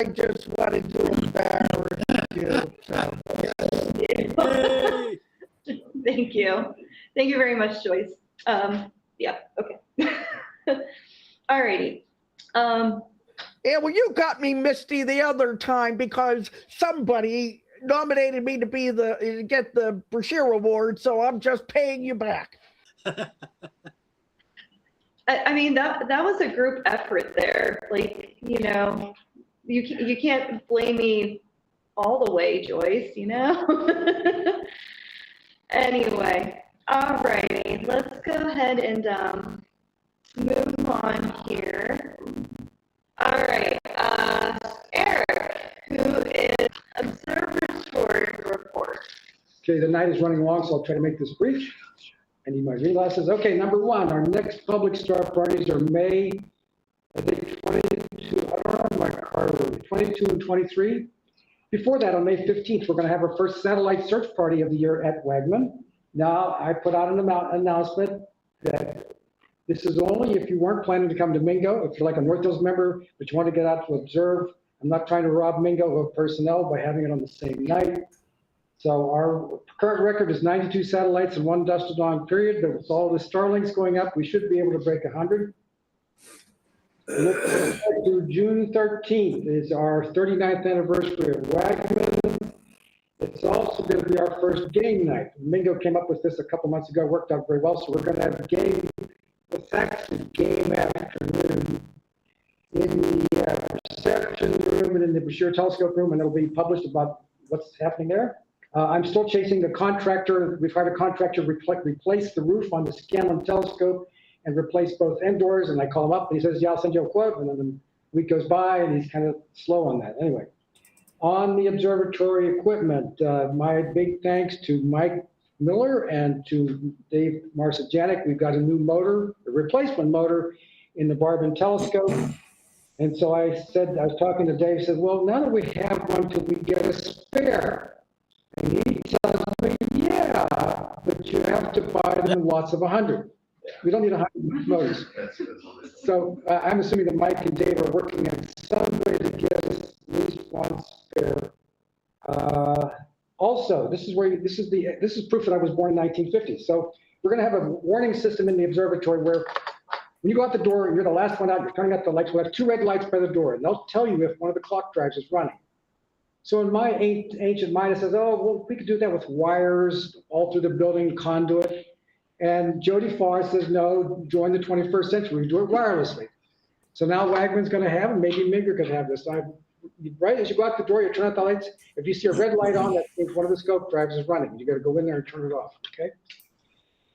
just wanted to embarrass you. So. Thank you. Thank you very much, Joyce. Yeah, okay. All righty. Yeah, well, you got me misty the other time because somebody nominated me to get the Brashear Award, so I'm just paying you back. I mean, that was a group effort there. Like, you know, you can't blame me all the way, Joyce, you know? Anyway, all righty, let's go ahead and move on here. All right, Eric, who is observatory report. Okay, the night is running long, so I'll try to make this brief. I need my reading glasses. Okay, number one, our next public star parties are May, I think 22, I don't have my card, 22 and 23. Before that, on May 15th, we're going to have our first satellite search party of the year at Wagman. Now, I put out an announcement that this is only if you weren't planning to come to Mingo. If you're like a North Hills member, but you want to get out to observe, I'm not trying to rob Mingo of personnel by having it on the same night. So our current record is 92 satellites in one dusk to dawn period, but with all the Starlinks going up, we should be able to break 100. Through June 13th is our 39th anniversary of Wagman. It's also going to be our first game night. Mingo came up with this a couple months ago, worked out very well, so we're going to have a game. It's actually game afternoon in the reception room and in the Brashear telescope room, and it'll be published about what's happening there. I'm still chasing the contractor. We've hired a contractor to replace the roof on the Scanlon telescope and replace both end doors. And I call him up and he says, yeah, I'll send you a quote. And then a week goes by and he's kind of slow on that. Anyway, on the observatory equipment, my big thanks to Mike Miller and to Dave Marcijanek. We've got a new motor, a replacement motor in the Barbin telescope. And so I was talking to Dave, said, well, now that we have one, could we get a spare? And he tells me, yeah, but you have to buy them in lots of 100. We don't need 100 motors. So I'm assuming that Mike and Dave are working in some way to get us at least one spare. Also, this is proof that I was born in 1950. So we're going to have a warning system in the observatory where when you go out the door, you're the last one out, you're turning out the lights. We'll have 2 red lights by the door, and they'll tell you if one of the clock drives is running. So in my ancient mind, it says, oh, well, we could do that with wires all through the building, conduit. And Jody Farr says, no, join the 21st century, do it wirelessly. So now Wagman's going to have, and maybe Minger could have this. Right as you go out the door, you turn out the lights. If you see a red light on, that means one of the scope drives is running. You got to go in there and turn it off, okay?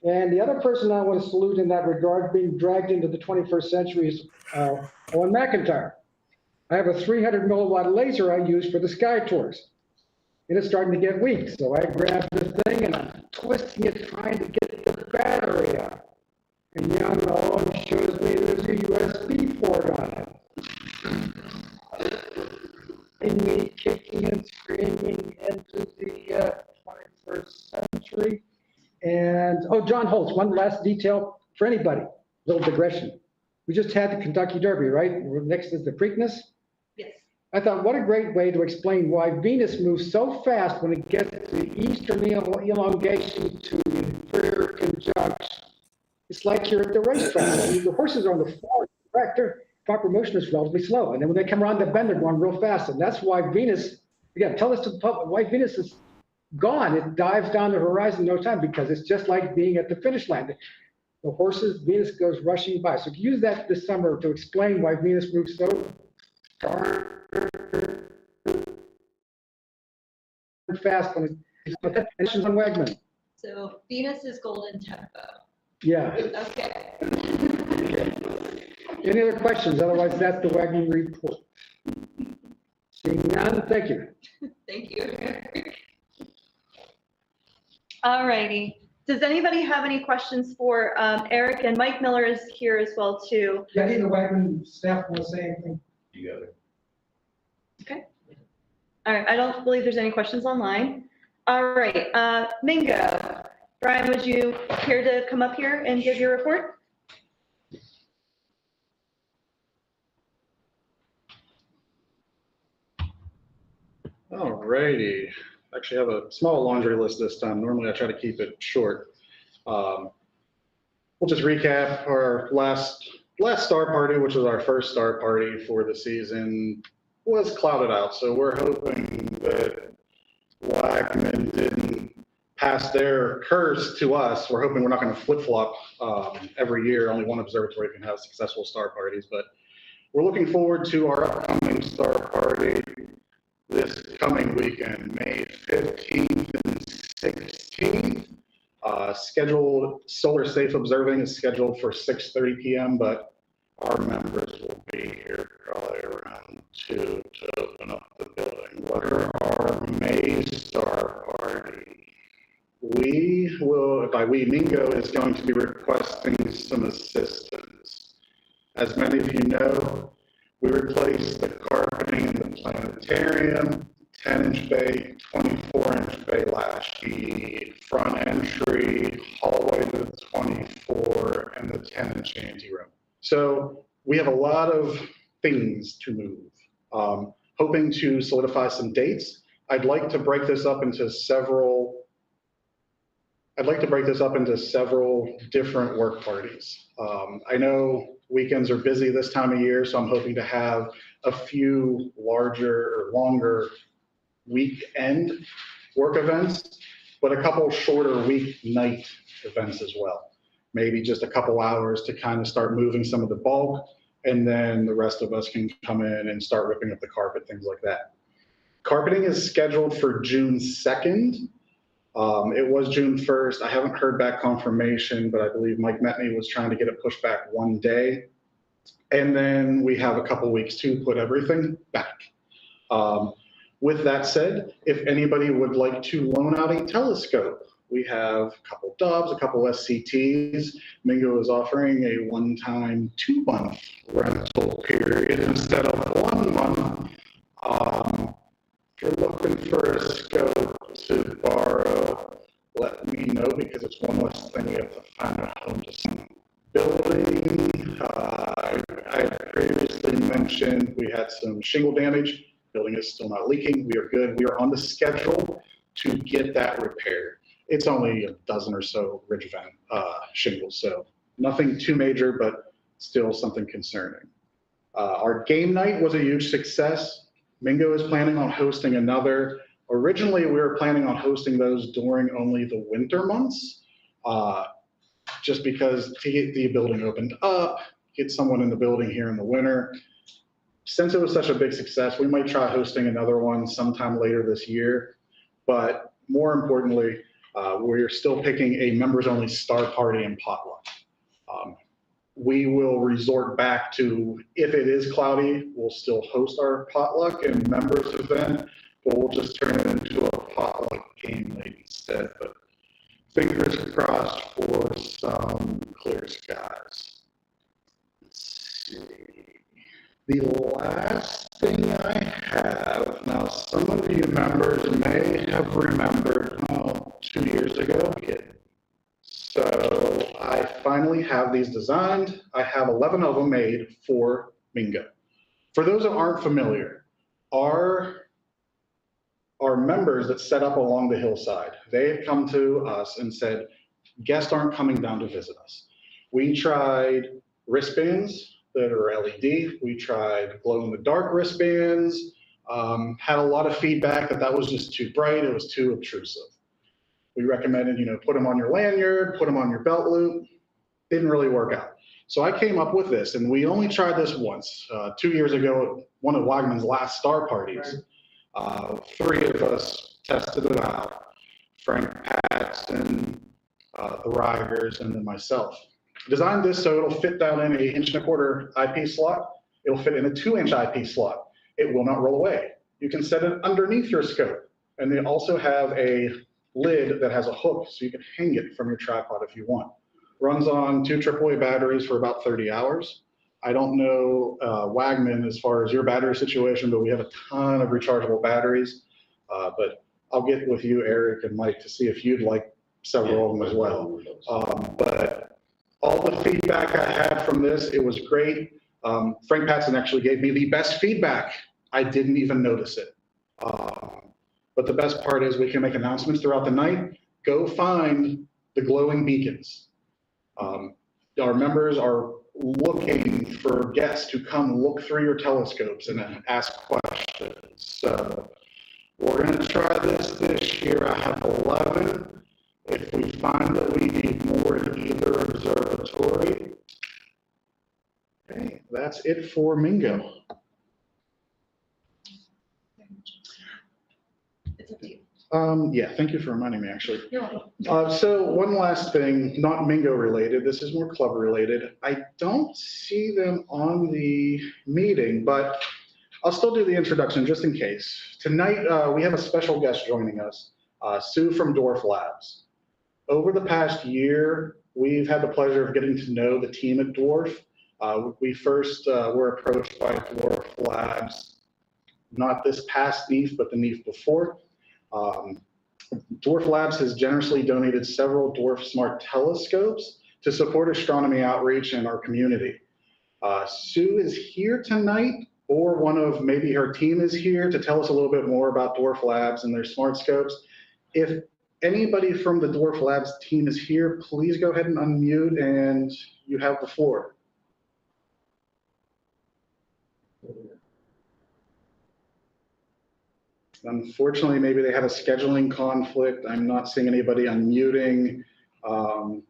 And the other person I want to salute in that regard, being dragged into the 21st century, is Owen McIntyre. I have a 300 milliwatt laser I use for the sky tours. And it's starting to get weak. So I grab the thing and I'm twisting it, trying to get the battery out. And young Owen shows me there's a USB port on it. And me kicking and screaming into the 21st century. And, oh, John Holtz, one last detail for anybody, little digression. We just had the Kentucky Derby, right? Next is the Preakness. Yes. I thought, what a great way to explain why Venus moves so fast when it gets to the eastern elongation to the inferior conjunction. It's like you're at the racetrack. The horses are on the floor. The tractor, proper motion is relatively slow. And then when they come around the bend, they're going real fast. And that's why Venus, again, tell us to the public why Venus is gone. It dives down the horizon in no time because it's just like being at the finish line. The horses, Venus goes rushing by. So use that this summer to explain why Venus moves so fast when it's on Wegman. So Venus is golden tempo. Yeah. Okay. Any other questions? Otherwise, that's the Wegman report. Seeing none, thank you. Thank you. All righty. Does anybody have any questions for Eric? And Mike Miller is here as well, too. Yeah, any of the Wagman staff want to say anything? You got it. Okay. All right. I don't believe there's any questions online. All right. Mingo. Brian, would you care to come up here and give your report? All righty. Actually have a small laundry list this time. Normally I try to keep it short. We'll just recap our last star party, which was our first star party for the season, was clouded out. So we're hoping that Wagman didn't pass their curse to us. We're hoping we're not going to flip-flop every year. Only one observatory can have successful star parties, but we're looking forward to our upcoming star party this coming weekend, May 15th and 16th. Scheduled solar safe observing is scheduled for 6:30 p.m., but our members will be here probably around 2 to open up the building. What are our May star party? We will, by we, Mingo is going to be requesting some assistance. As many of you know, we replaced the carpeting in the planetarium, 10-inch bay, 24-inch bay latch, front entry, hallway to the 24, and the 10-inch anteroom. So we have a lot of things to move. Hoping to solidify some dates. I'd like to break this up into several different work parties. I know weekends are busy this time of year, so I'm hoping to have a few larger or longer weekend work events, but a couple shorter weeknight events as well. Maybe just a couple hours to kind of start moving some of the bulk, and then the rest of us can come in and start ripping up the carpet, things like that. Carpeting is scheduled for June 2nd. It was June 1st. I haven't heard back confirmation, but I believe Mike Metney was trying to get it pushed back one day. And then we have a couple weeks to put everything back. With that said, if anybody would like to loan out a telescope, we have a couple Dobbs, a couple SCTs. Mingo is offering a one-time 2-month rental period instead of 1 month. If you're looking for a scope to borrow, let me know because it's one less thing we have to find a home to some building. I previously mentioned we had some shingle damage. Building is still not leaking. We are good. We are on the schedule to get that repaired. It's only a dozen or so ridge vent shingles, so nothing too major, but still something concerning. Our game night was a huge success. Mingo is planning on hosting another. Originally, we were planning on hosting those during only the winter months, just because to get the building opened up, get someone in the building here in the winter. Since it was such a big success, we might try hosting another one sometime later this year. But more importantly, we're still picking a members-only star party and potluck. We will resort back to, if it is cloudy, we'll still host our potluck and members event, but we'll just turn it into a potluck game night instead. But fingers crossed for some clear skies. Let's see. The last thing I have, now some of you members may have remembered 2 years ago, so I finally have these designed. I have 11 of them made for Mingo. For those that aren't familiar, our members that set up along the hillside, they had come to us and said, guests aren't coming down to visit us. We tried wristbands that are LED. We tried glow-in-the-dark wristbands. Had a lot of feedback that was just too bright. It was too obtrusive. We recommended, put them on your lanyard, put them on your belt loop. Didn't really work out. So I came up with this, and we only tried this once. 2 years ago at one of Wagman's last star parties. 3 of us tested it out. Frank Patson, the Rygers, and then myself. Designed this so it'll fit down in a 1.25" IP slot. It'll fit in a 2-inch IP slot. It will not roll away. You can set it underneath your scope. And they also have a lid that has a hook so you can hang it from your tripod if you want. Runs on 2 AAA batteries for about 30 hours. I don't know Wagman as far as your battery situation, but we have a ton of rechargeable batteries. But I'll get with you, Eric and Mike, to see if you'd like several of them as well. But all the feedback I had from this, it was great. Frank Patson actually gave me the best feedback. I didn't even notice it. But the best part is we can make announcements throughout the night. Go find the glowing beacons. Our members are looking for guests to come look through your telescopes and ask questions. So we're going to try this year. I have 11. If we find that we need more in either observatory, okay, that's it for Mingo. Yeah, thank you for reminding me, actually. So one last thing, not Mingo related, this is more club related. I don't see them on the meeting, but I'll still do the introduction just in case. Tonight, we have a special guest joining us, Sue from Dwarf Labs. Over the past year, we've had the pleasure of getting to know the team at Dwarf. We first were approached by Dwarf Labs, not this past NEAF, but the NEAF before. Dwarf Labs has generously donated several Dwarf Smart telescopes to support astronomy outreach in our community. Sue is here tonight, or one of maybe her team is here to tell us a little bit more about Dwarf Labs and their smart scopes. If anybody from the Dwarf Labs team is here, please go ahead and unmute and you have the floor. Unfortunately, maybe they had a scheduling conflict. I'm not seeing anybody unmuting.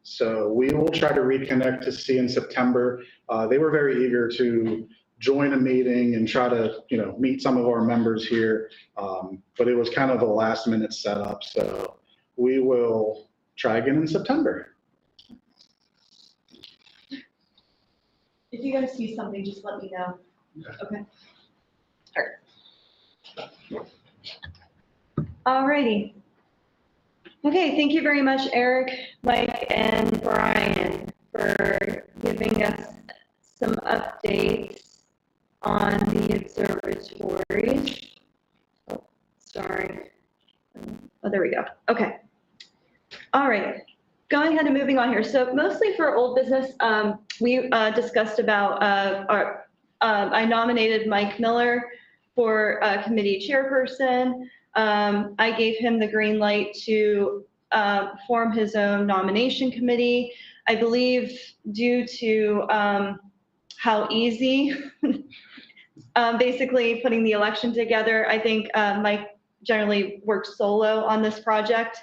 So we will try to reconnect to see in September. They were very eager to join a meeting and try to, meet some of our members here. But it was kind of a last minute setup. So we will try again in September. If you guys see something, just let me know. Okay. All righty. Okay, thank you very much, Eric, Mike, and Brian, for giving us some updates on the observatories. Oh, sorry. Oh, there we go. Okay. All right. Going ahead and moving on here. So mostly for old business, we discussed about I nominated Mike Miller for committee chairperson. I gave him the green light to form his own nomination committee. I believe due to how easy basically putting the election together, I think Mike generally works solo on this project.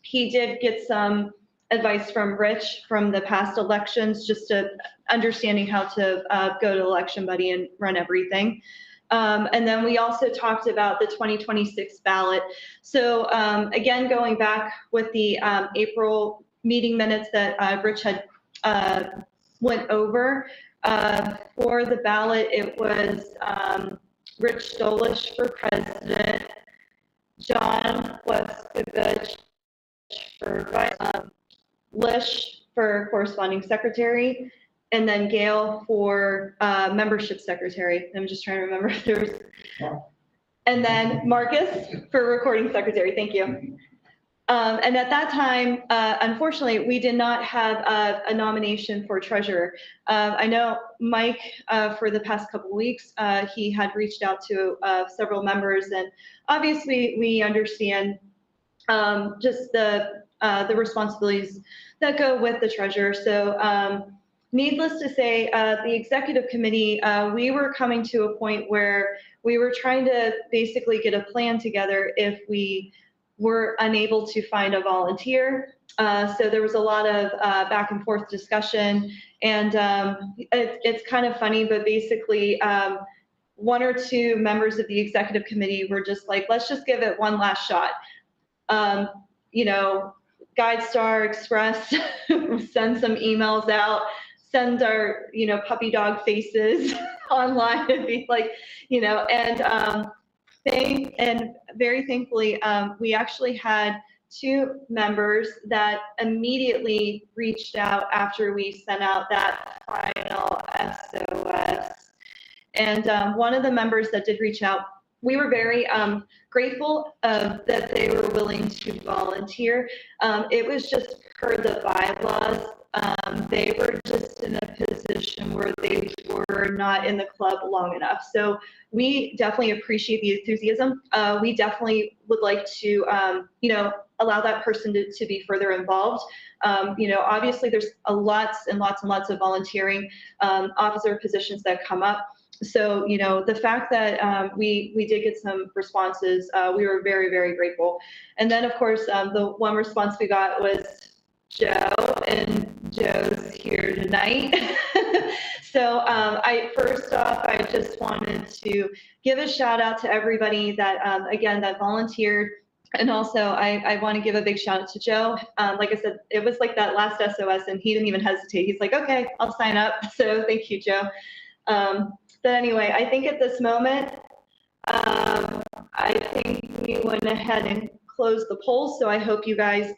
He did get some advice from Rich from the past elections, just to understanding how to go to Election Buddy and run everything. And then we also talked about the 2026 ballot. So again, going back with the April meeting minutes that Rich had went over, for the ballot, it was Rich Dolish for president, John Weskovich for Lish for corresponding secretary, and then Gail for membership secretary. I'm just trying to remember if there was, and then Marcus for recording secretary. Thank you. And at that time, unfortunately, we did not have a nomination for treasurer. I know Mike, for the past couple of weeks, he had reached out to several members, and obviously we understand just the responsibilities that go with the treasurer. So needless to say, the executive committee, we were coming to a point where we were trying to basically get a plan together if we were unable to find a volunteer. So there was a lot of back and forth discussion, and it's kind of funny, but basically one or two members of the executive committee were just like, let's just give it one last shot. GuideStar Express, send some emails out, send our, puppy dog faces online and be like, and very thankfully, we actually had two members that immediately reached out after we sent out that final SOS. And one of the members that did reach out, we were very grateful that they were willing to volunteer. It was just per the bylaws. They were just in a position where they were not in the club long enough. So we definitely appreciate the enthusiasm. We definitely would like to, allow that person to be further involved. Obviously there's lots and lots and lots of volunteering officer positions that come up. So, the fact that we did get some responses, we were very, very grateful. And then, of course, the one response we got was Joe, and Joe's here tonight. So first off, I just wanted to give a shout out to everybody that, again, that volunteered. And also, I want to give a big shout out to Joe. Like I said, it was like that last SOS, and he didn't even hesitate. He's like, okay, I'll sign up. So thank you, Joe. But anyway, I think at this moment, I think we went ahead and closed the poll. So I hope you guys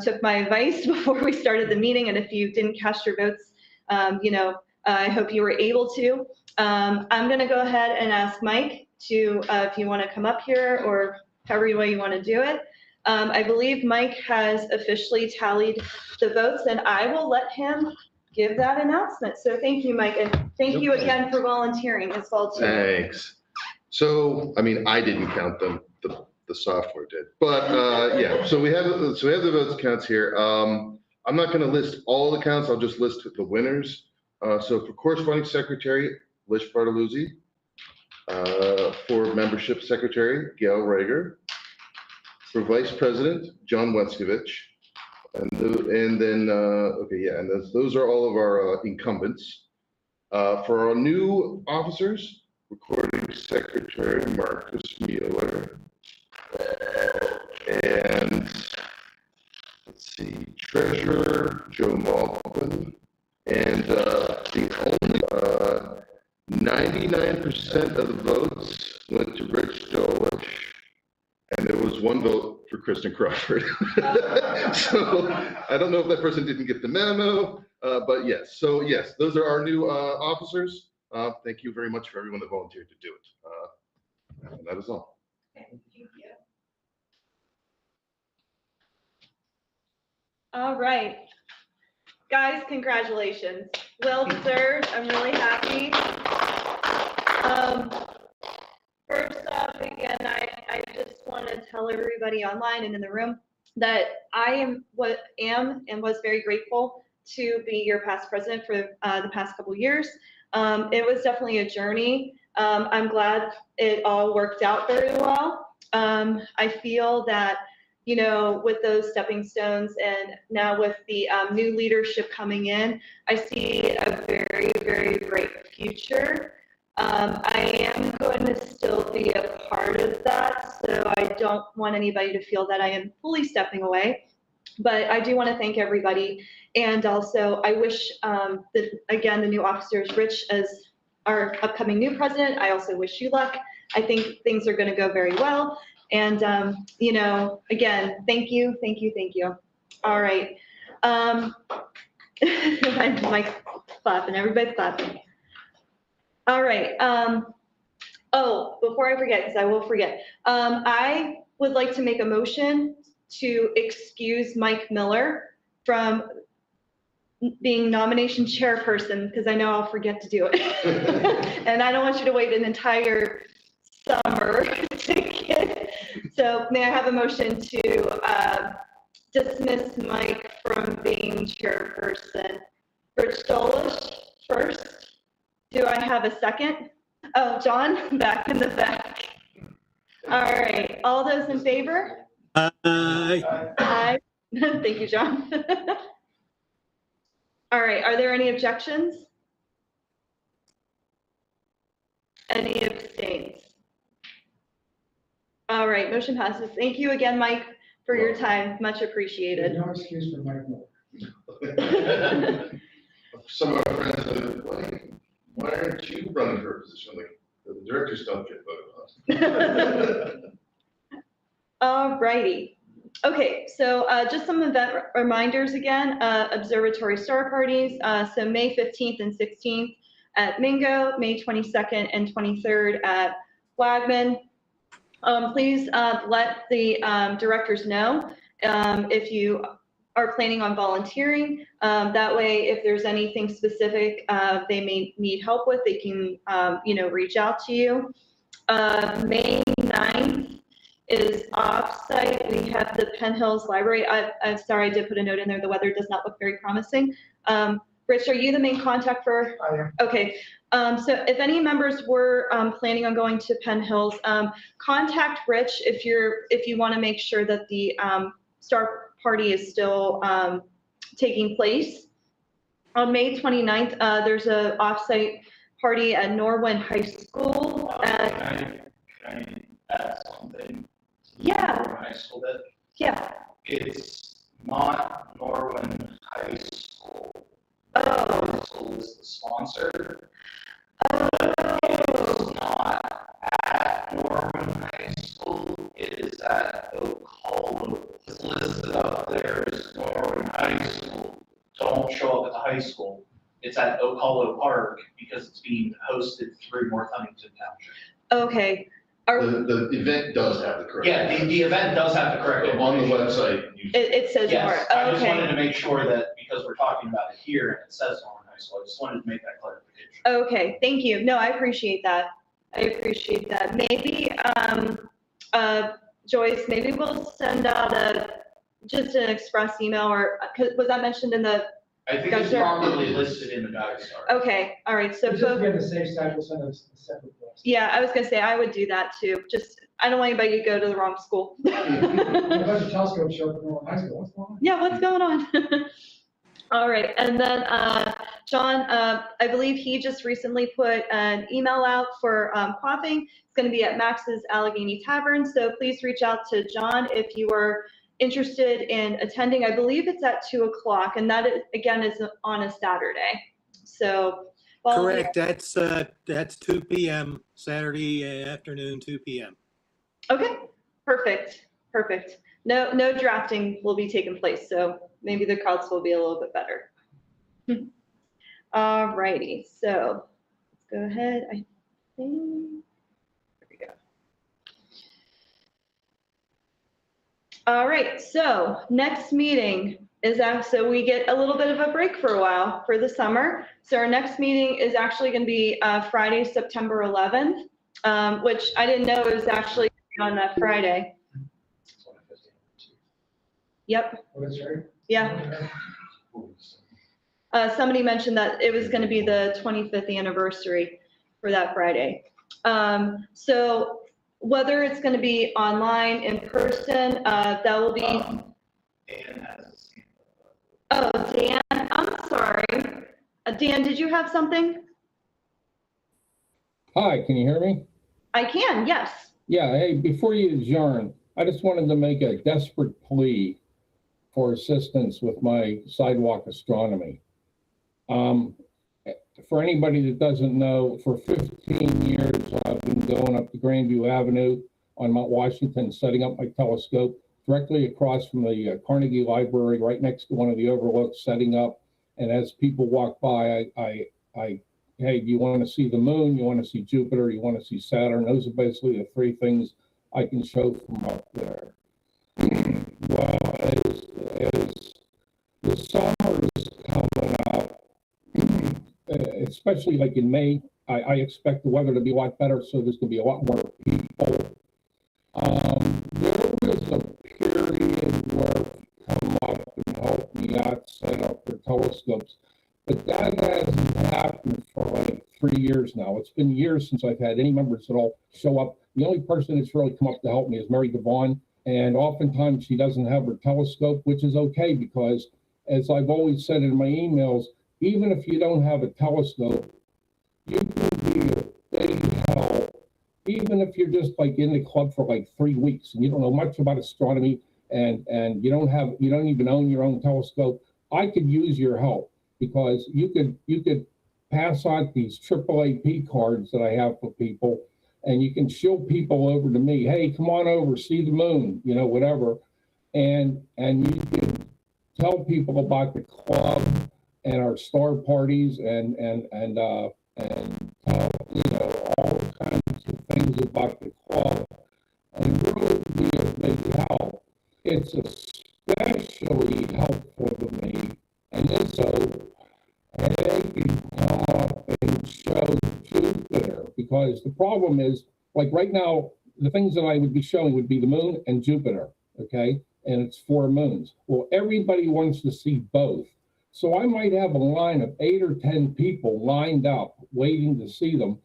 took my advice before we started the meeting. And if you didn't cast your votes, I hope you were able to. I'm going to go ahead and ask Mike to, if you want to come up here or however way you want to do it. I believe Mike has officially tallied the votes, and I will let him give that announcement. So thank you, Mike, and thank you again for volunteering as well too. Thanks. So, I didn't count them, the software did, but yeah, so we have the votes counts here. I'm not going to list all the counts, I'll just list the winners. So for corresponding secretary, Lish Bartoluzzi. For membership secretary, Gail Rager. For vice president, John Weskovich. And then, okay, yeah, and those are all of our incumbents. For our new officers, recording secretary Marcus Mueller, and let's see, treasurer Joe Malkin, and the only 99% of the votes went to Rich Dwarf, and there was one vote for Kristen Crawford. So I don't know if that person didn't get the memo, but yes. So yes, those are our new officers. Thank you very much for everyone that volunteered to do it. And that is all. All right. Guys, congratulations. Well deserved. I'm really happy. First off, again, I just want to tell everybody online and in the room that I am and was very grateful to be your past president for the past couple years. It was definitely a journey. I'm glad it all worked out very well. I feel that, you know, with those stepping stones and now with the new leadership coming in, I see a very, very bright future. I am going to still be a part of that, so I don't want anybody to feel that I am fully stepping away. But I do want to thank everybody, and also I wish, again, the new officers, Rich, as our upcoming new president, I also wish you luck. I think things are going to go very well, and you know, again, thank you. All right, Mike's clapping, everybody's clapping. All right. Oh, before I forget, because I will forget, I would like to make a motion to excuse Mike Miller from being nomination chairperson, because I know I'll forget to do it. And I don't want you to wait an entire summer to get. So may I have a motion to dismiss Mike from being chairperson? Rich Dolish first. Do I have a second? Oh, John, back in the back. All right, all those in favor? Aye. Aye. Thank you, John. All right, are there any objections? Any abstains? All right, motion passes. Thank you again, Mike, for your time. Much appreciated. No excuse for Mike Miller. Some of our friends have been like, why aren't you running for a position? Like, the directors don't get voted on. All righty. Okay, so just some event reminders again. Observatory Star Parties, so May 15th and 16th at Mingo, May 22nd and 23rd at Wagman. Please let the directors know if you are planning on volunteering. That way, if there's anything specific they may need help with, they can you know, reach out to you. May 9th is off-site. We have the Penn Hills Library. I'm sorry, I did put a note in there. The weather does not look very promising. Rich, are you the main contact for? I am. Okay. So if any members were planning on going to Penn Hills, contact Rich if you want to make sure that the Star Party is still taking place. On May 29th, there's an off-site party at Norwin High School. Can I add something? Yeah. Norwin High School bit? Yeah. It's not Norwin High School. Oh. High School is the sponsor. It's not at Norwin High School. It is at Oak Hall. It's listed up there as Norwin High School. Don't show up at the high school. It's at Oak Hollow Park because it's being hosted through North Huntington Township. Okay. The event does have the correct. Yeah, the event does have the correct. On the website. It says Yes, Norwin. I just Okay. wanted to make sure that because we're talking about it here and it says Norwin High School, I just wanted to make that clarification. Okay, thank you. No, I appreciate that. Maybe, Joyce, maybe we'll send out just an express email, or was that mentioned in the? I think it's probably listed in the guide star. Okay, all right. So Just to get the safe side, we'll send a separate list. yeah, I was gonna say I would do that too. Just I don't want anybody to go to the wrong school. A bunch of telescopes show up in Norwin High School. What's going on? Yeah, what's going on? All right, and then Sean, I believe he just recently put an email out for quaffing. It's going to be at Max's Allegheny Tavern, so please reach out to John if you are interested in attending. I believe it's at 2 o'clock, and that is, again, is on a Saturday. So, well, Correct. That's 2 p.m. Saturday afternoon, 2 p.m. Okay, perfect, perfect. No drafting will be taking place, so maybe the crowds will be a little bit better. All righty, so let's go ahead. I think, there we go. All right, so next meeting is so we get a little bit of a break for a while for the summer. So our next meeting is actually going to be Friday, September 11th, which I didn't know it was actually on that Friday. Yep. Yeah. Somebody mentioned that it was going to be the 25th anniversary for that Friday. So whether it's going to be online, in person, that will be. Oh, Dan, I'm sorry. Dan, did you have something? Hi, can you hear me? I can, yes. Yeah, hey, before you adjourn, I just wanted to make a desperate plea for assistance with my sidewalk astronomy. For anybody that doesn't know, for 15 years, I've been going up to Grandview Avenue on Mount Washington, setting up my telescope directly across from the Carnegie Library, right next to one of the overlooks, setting up. And as people walk by, hey, do you want to see the moon? You want to see Jupiter? You want to see Saturn? Those are basically the three things I can show from up there. Well, as the summer is coming up, especially like in May, I expect the weather to be a lot better, so there's going to be a lot more people. There was a period where come up and help me out set up their telescopes, but that hasn't happened for like 3 years now. It's been years since I've had any members at all show up. The only person that's really come up to help me is Mary Devon, and oftentimes she doesn't have her telescope, which is okay because, as I've always said in my emails, even if you don't have a telescope, you can be a big help. Even if you're just like in the club for like 3 weeks and you don't know much about astronomy and you don't even own your own telescope, I could use your help because you could pass on these AAAP cards that I have for people, and you can show people over to me. Hey, come on over, see the moon, whatever, and you can tell people about the club and our star parties and tell all kinds of things about the club and really be a big help. It's especially helpful to me, and so they can come up and show Jupiter, because the problem is, like right now, the things that I would be showing would be the moon and Jupiter, okay? And it's 4 moons. Well, everybody wants to see both. So I might have a line of 8 or 10 people lined up waiting to see them.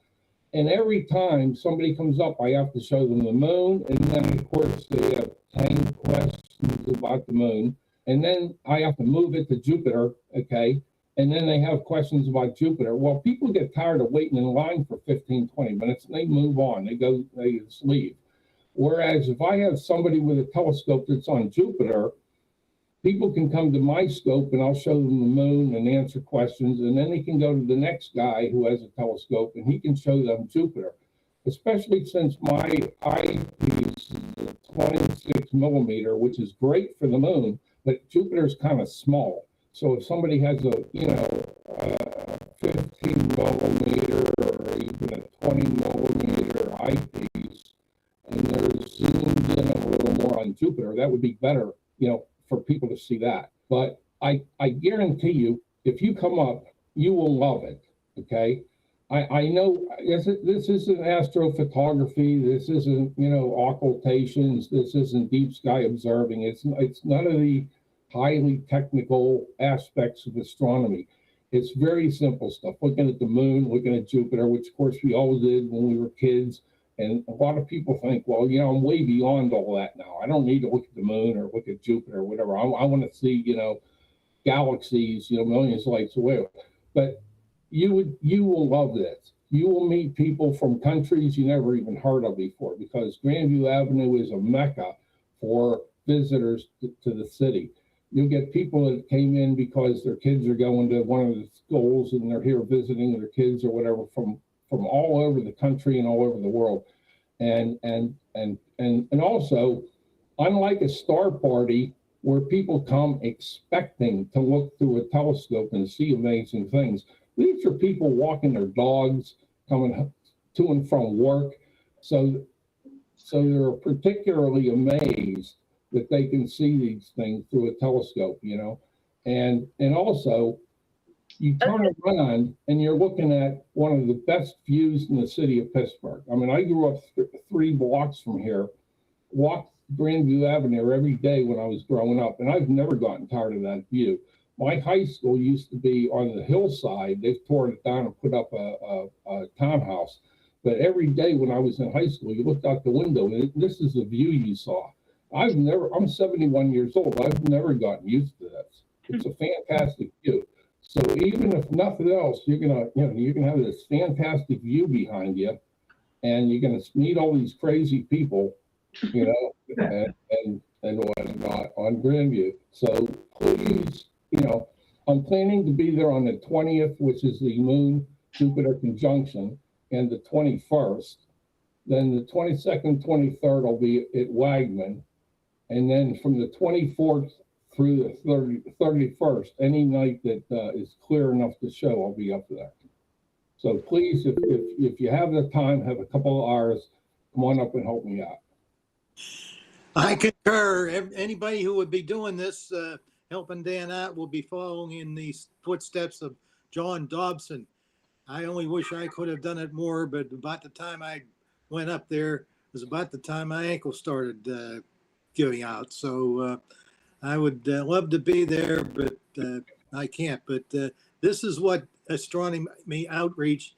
And every time somebody comes up, I have to show them the moon. And then, of course, they have 10 questions about the moon. And then I have to move it to Jupiter, okay? And then they have questions about Jupiter. Well, people get tired of waiting in line for 15, 20 minutes, and they move on. They just leave. Whereas if I have somebody with a telescope that's on Jupiter, people can come to my scope and I'll show them the moon and answer questions. And then they can go to the next guy who has a telescope and he can show them Jupiter. Especially since my eyepiece is a 26 millimeter, which is great for the moon, but Jupiter's kind of small. So if somebody has a 15 millimeter or even a 20 millimeter eyepiece, and they're zoomed in a little more on Jupiter, that would be better, for people to see that. But I guarantee you, if you come up, you will love it, okay? I know this isn't astrophotography, this isn't, occultations, this isn't deep sky observing, it's none of the highly technical aspects of astronomy. It's very simple stuff, looking at the moon, looking at Jupiter, which of course we all did when we were kids. And a lot of people think, well, I'm way beyond all that now. I don't need to look at the moon or look at Jupiter or whatever. I want to see, galaxies, millions of lights away. But you will love this. You will meet people from countries you never even heard of before, because Grandview Avenue is a mecca for visitors to the city. You'll get people that came in because their kids are going to one of the schools and they're here visiting their kids or whatever from all over the country and all over the world. And also, unlike a star party where people come expecting to look through a telescope and see amazing things, these are people walking their dogs, coming to and from work. So they're particularly amazed that they can see these things through a telescope, you know. And also, you turn around and you're looking at one of the best views in the city of Pittsburgh. I mean, I grew up 3 blocks from here, walked Grandview Avenue every day when I was growing up, and I've never gotten tired of that view. My high school used to be on the hillside. They've torn it down and put up a townhouse. But every day when I was in high school, you looked out the window and this is the view you saw. I'm 71 years old. I've never gotten used to this. It's a fantastic view. So even if nothing else, you're gonna have this fantastic view behind you, and you're gonna meet all these crazy people, you know, and whatnot on Grandview. So please, you know, I'm planning to be there on the 20th, which is the Moon Jupiter conjunction, and the 21st. Then the 22nd, 23rd will be at Wagman, and then from the 24th through the 31st, any night that is clear enough to show, I'll be up there. So please, if you have the time, have a couple of hours, come on up and help me out. I concur. Anybody who would be doing this, helping Dan out, will be following in the footsteps of John Dobson. I only wish I could have done it more, but about the time I went up there was about the time my ankle started giving out. So I would love to be there, but I can't. But this is what astronomy outreach,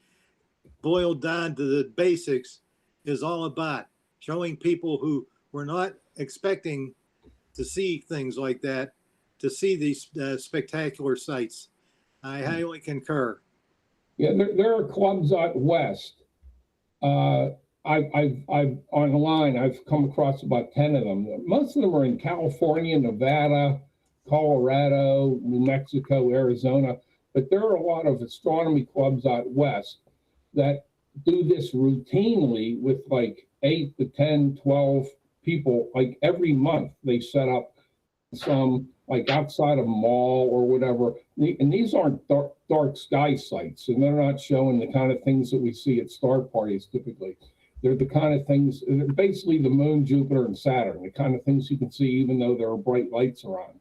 boiled down to the basics, is all about. Showing people who were not expecting to see things like that, to see these spectacular sights. I highly concur. Yeah, there are clubs out west. I've online, I've come across about 10 of them. Most of them are in California, Nevada, Colorado, New Mexico, Arizona, but there are a lot of astronomy clubs out west that do this routinely with like 8 to 10, 12 people. Like every month they set up some, like outside a mall or whatever. And these aren't dark sky sites, and they're not showing the kind of things that we see at star parties typically. They're the kind of things, basically the moon, Jupiter, and Saturn, the kind of things you can see even though there are bright lights around.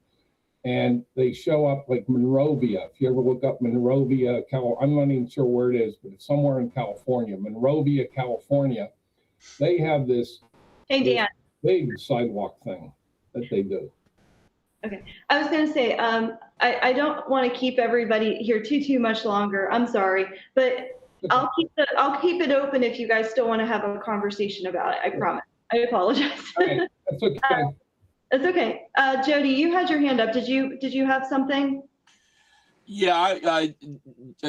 And they show up like Monrovia. If you ever look up Monrovia, I'm not even sure where it is, but it's somewhere in California. Monrovia, California. They have this, Hey, Dan. big sidewalk thing that they do. Okay, I was going to say, I don't want to keep everybody here too much longer. I'm sorry, but I'll keep it open if you guys still want to have a conversation about it. I promise. I apologize. Okay, that's okay. That's okay. Jody, you had your hand up. Did you have something? Yeah,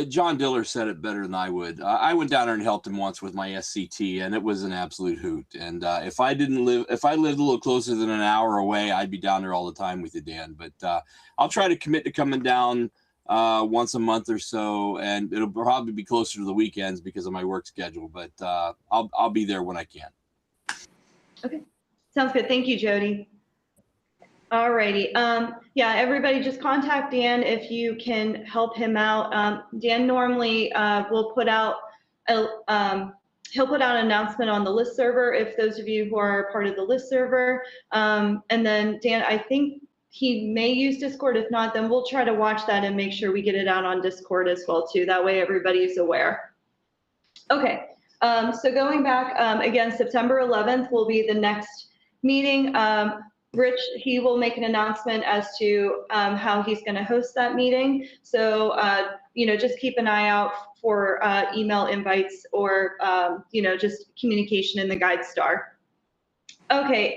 John Diller said it better than I would. I went down there and helped him once with my SCT, and it was an absolute hoot. And if I lived a little closer than an hour away, I'd be down there all the time with you, Dan. But I'll try to commit to coming down once a month or so, and it'll probably be closer to the weekends because of my work schedule. But I'll be there when I can. Okay, sounds good. Thank you, Jody. All righty. Yeah, everybody just contact Dan if you can help him out. Dan normally will put out he'll put out an announcement on the list server if those of you who are part of the list server. And then Dan, I think he may use Discord. If not, then we'll try to watch that and make sure we get it out on Discord as well too. That way everybody is aware. Okay. So going back again, September 11th will be the next meeting. Rich, he will make an announcement as to how he's going to host that meeting. So, just keep an eye out for email invites or, just communication in the Guide Star. Okay,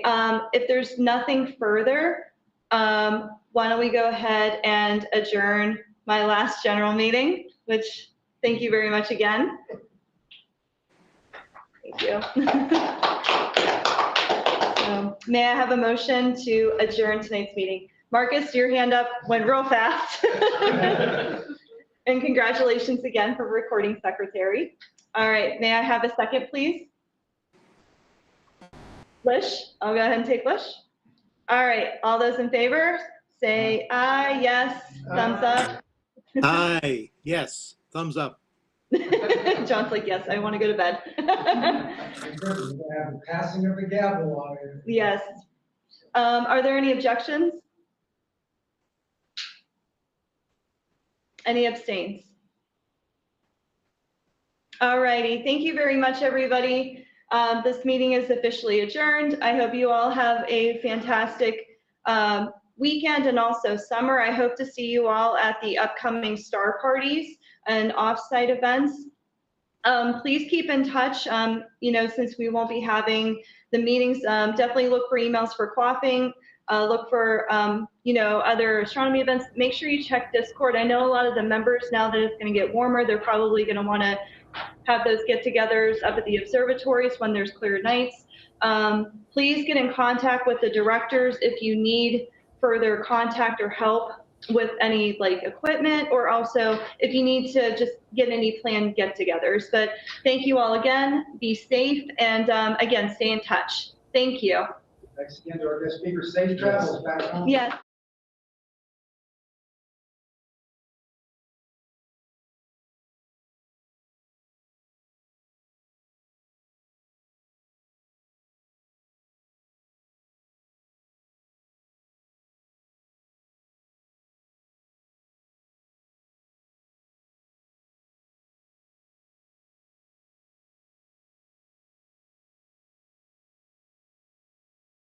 if there's nothing further, why don't we go ahead and adjourn my last general meeting, which thank you very much again. Thank you. May I have a motion to adjourn tonight's meeting? Marcus, your hand up went real fast. And congratulations again for recording secretary. All right, may I have a second, please? Lish, I'll go ahead and take Lish. All right, all those in favor, say aye, yes, thumbs up. Aye, yes, thumbs up. John's like, yes, I want to go to bed. We're gonna have the passing of the gavel on it. Yes. Are there any objections? Any abstains? All righty, thank you very much, everybody. This meeting is officially adjourned. I hope you all have a fantastic weekend and also summer. I hope to see you all at the upcoming star parties and offsite events. Please keep in touch, since we won't be having the meetings, definitely look for emails for quaffing, look for, other astronomy events. Make sure you check Discord. I know a lot of the members, now that it's going to get warmer, they're probably going to want to have those get-togethers up at the observatories when there's clear nights. Please get in contact with the directors if you need further contact or help with any equipment, or also if you need to just get any planned get-togethers. But thank you all again, be safe, and again, stay in touch. Thank you. Thanks again to our guest speaker. Safe travels back home. Yes.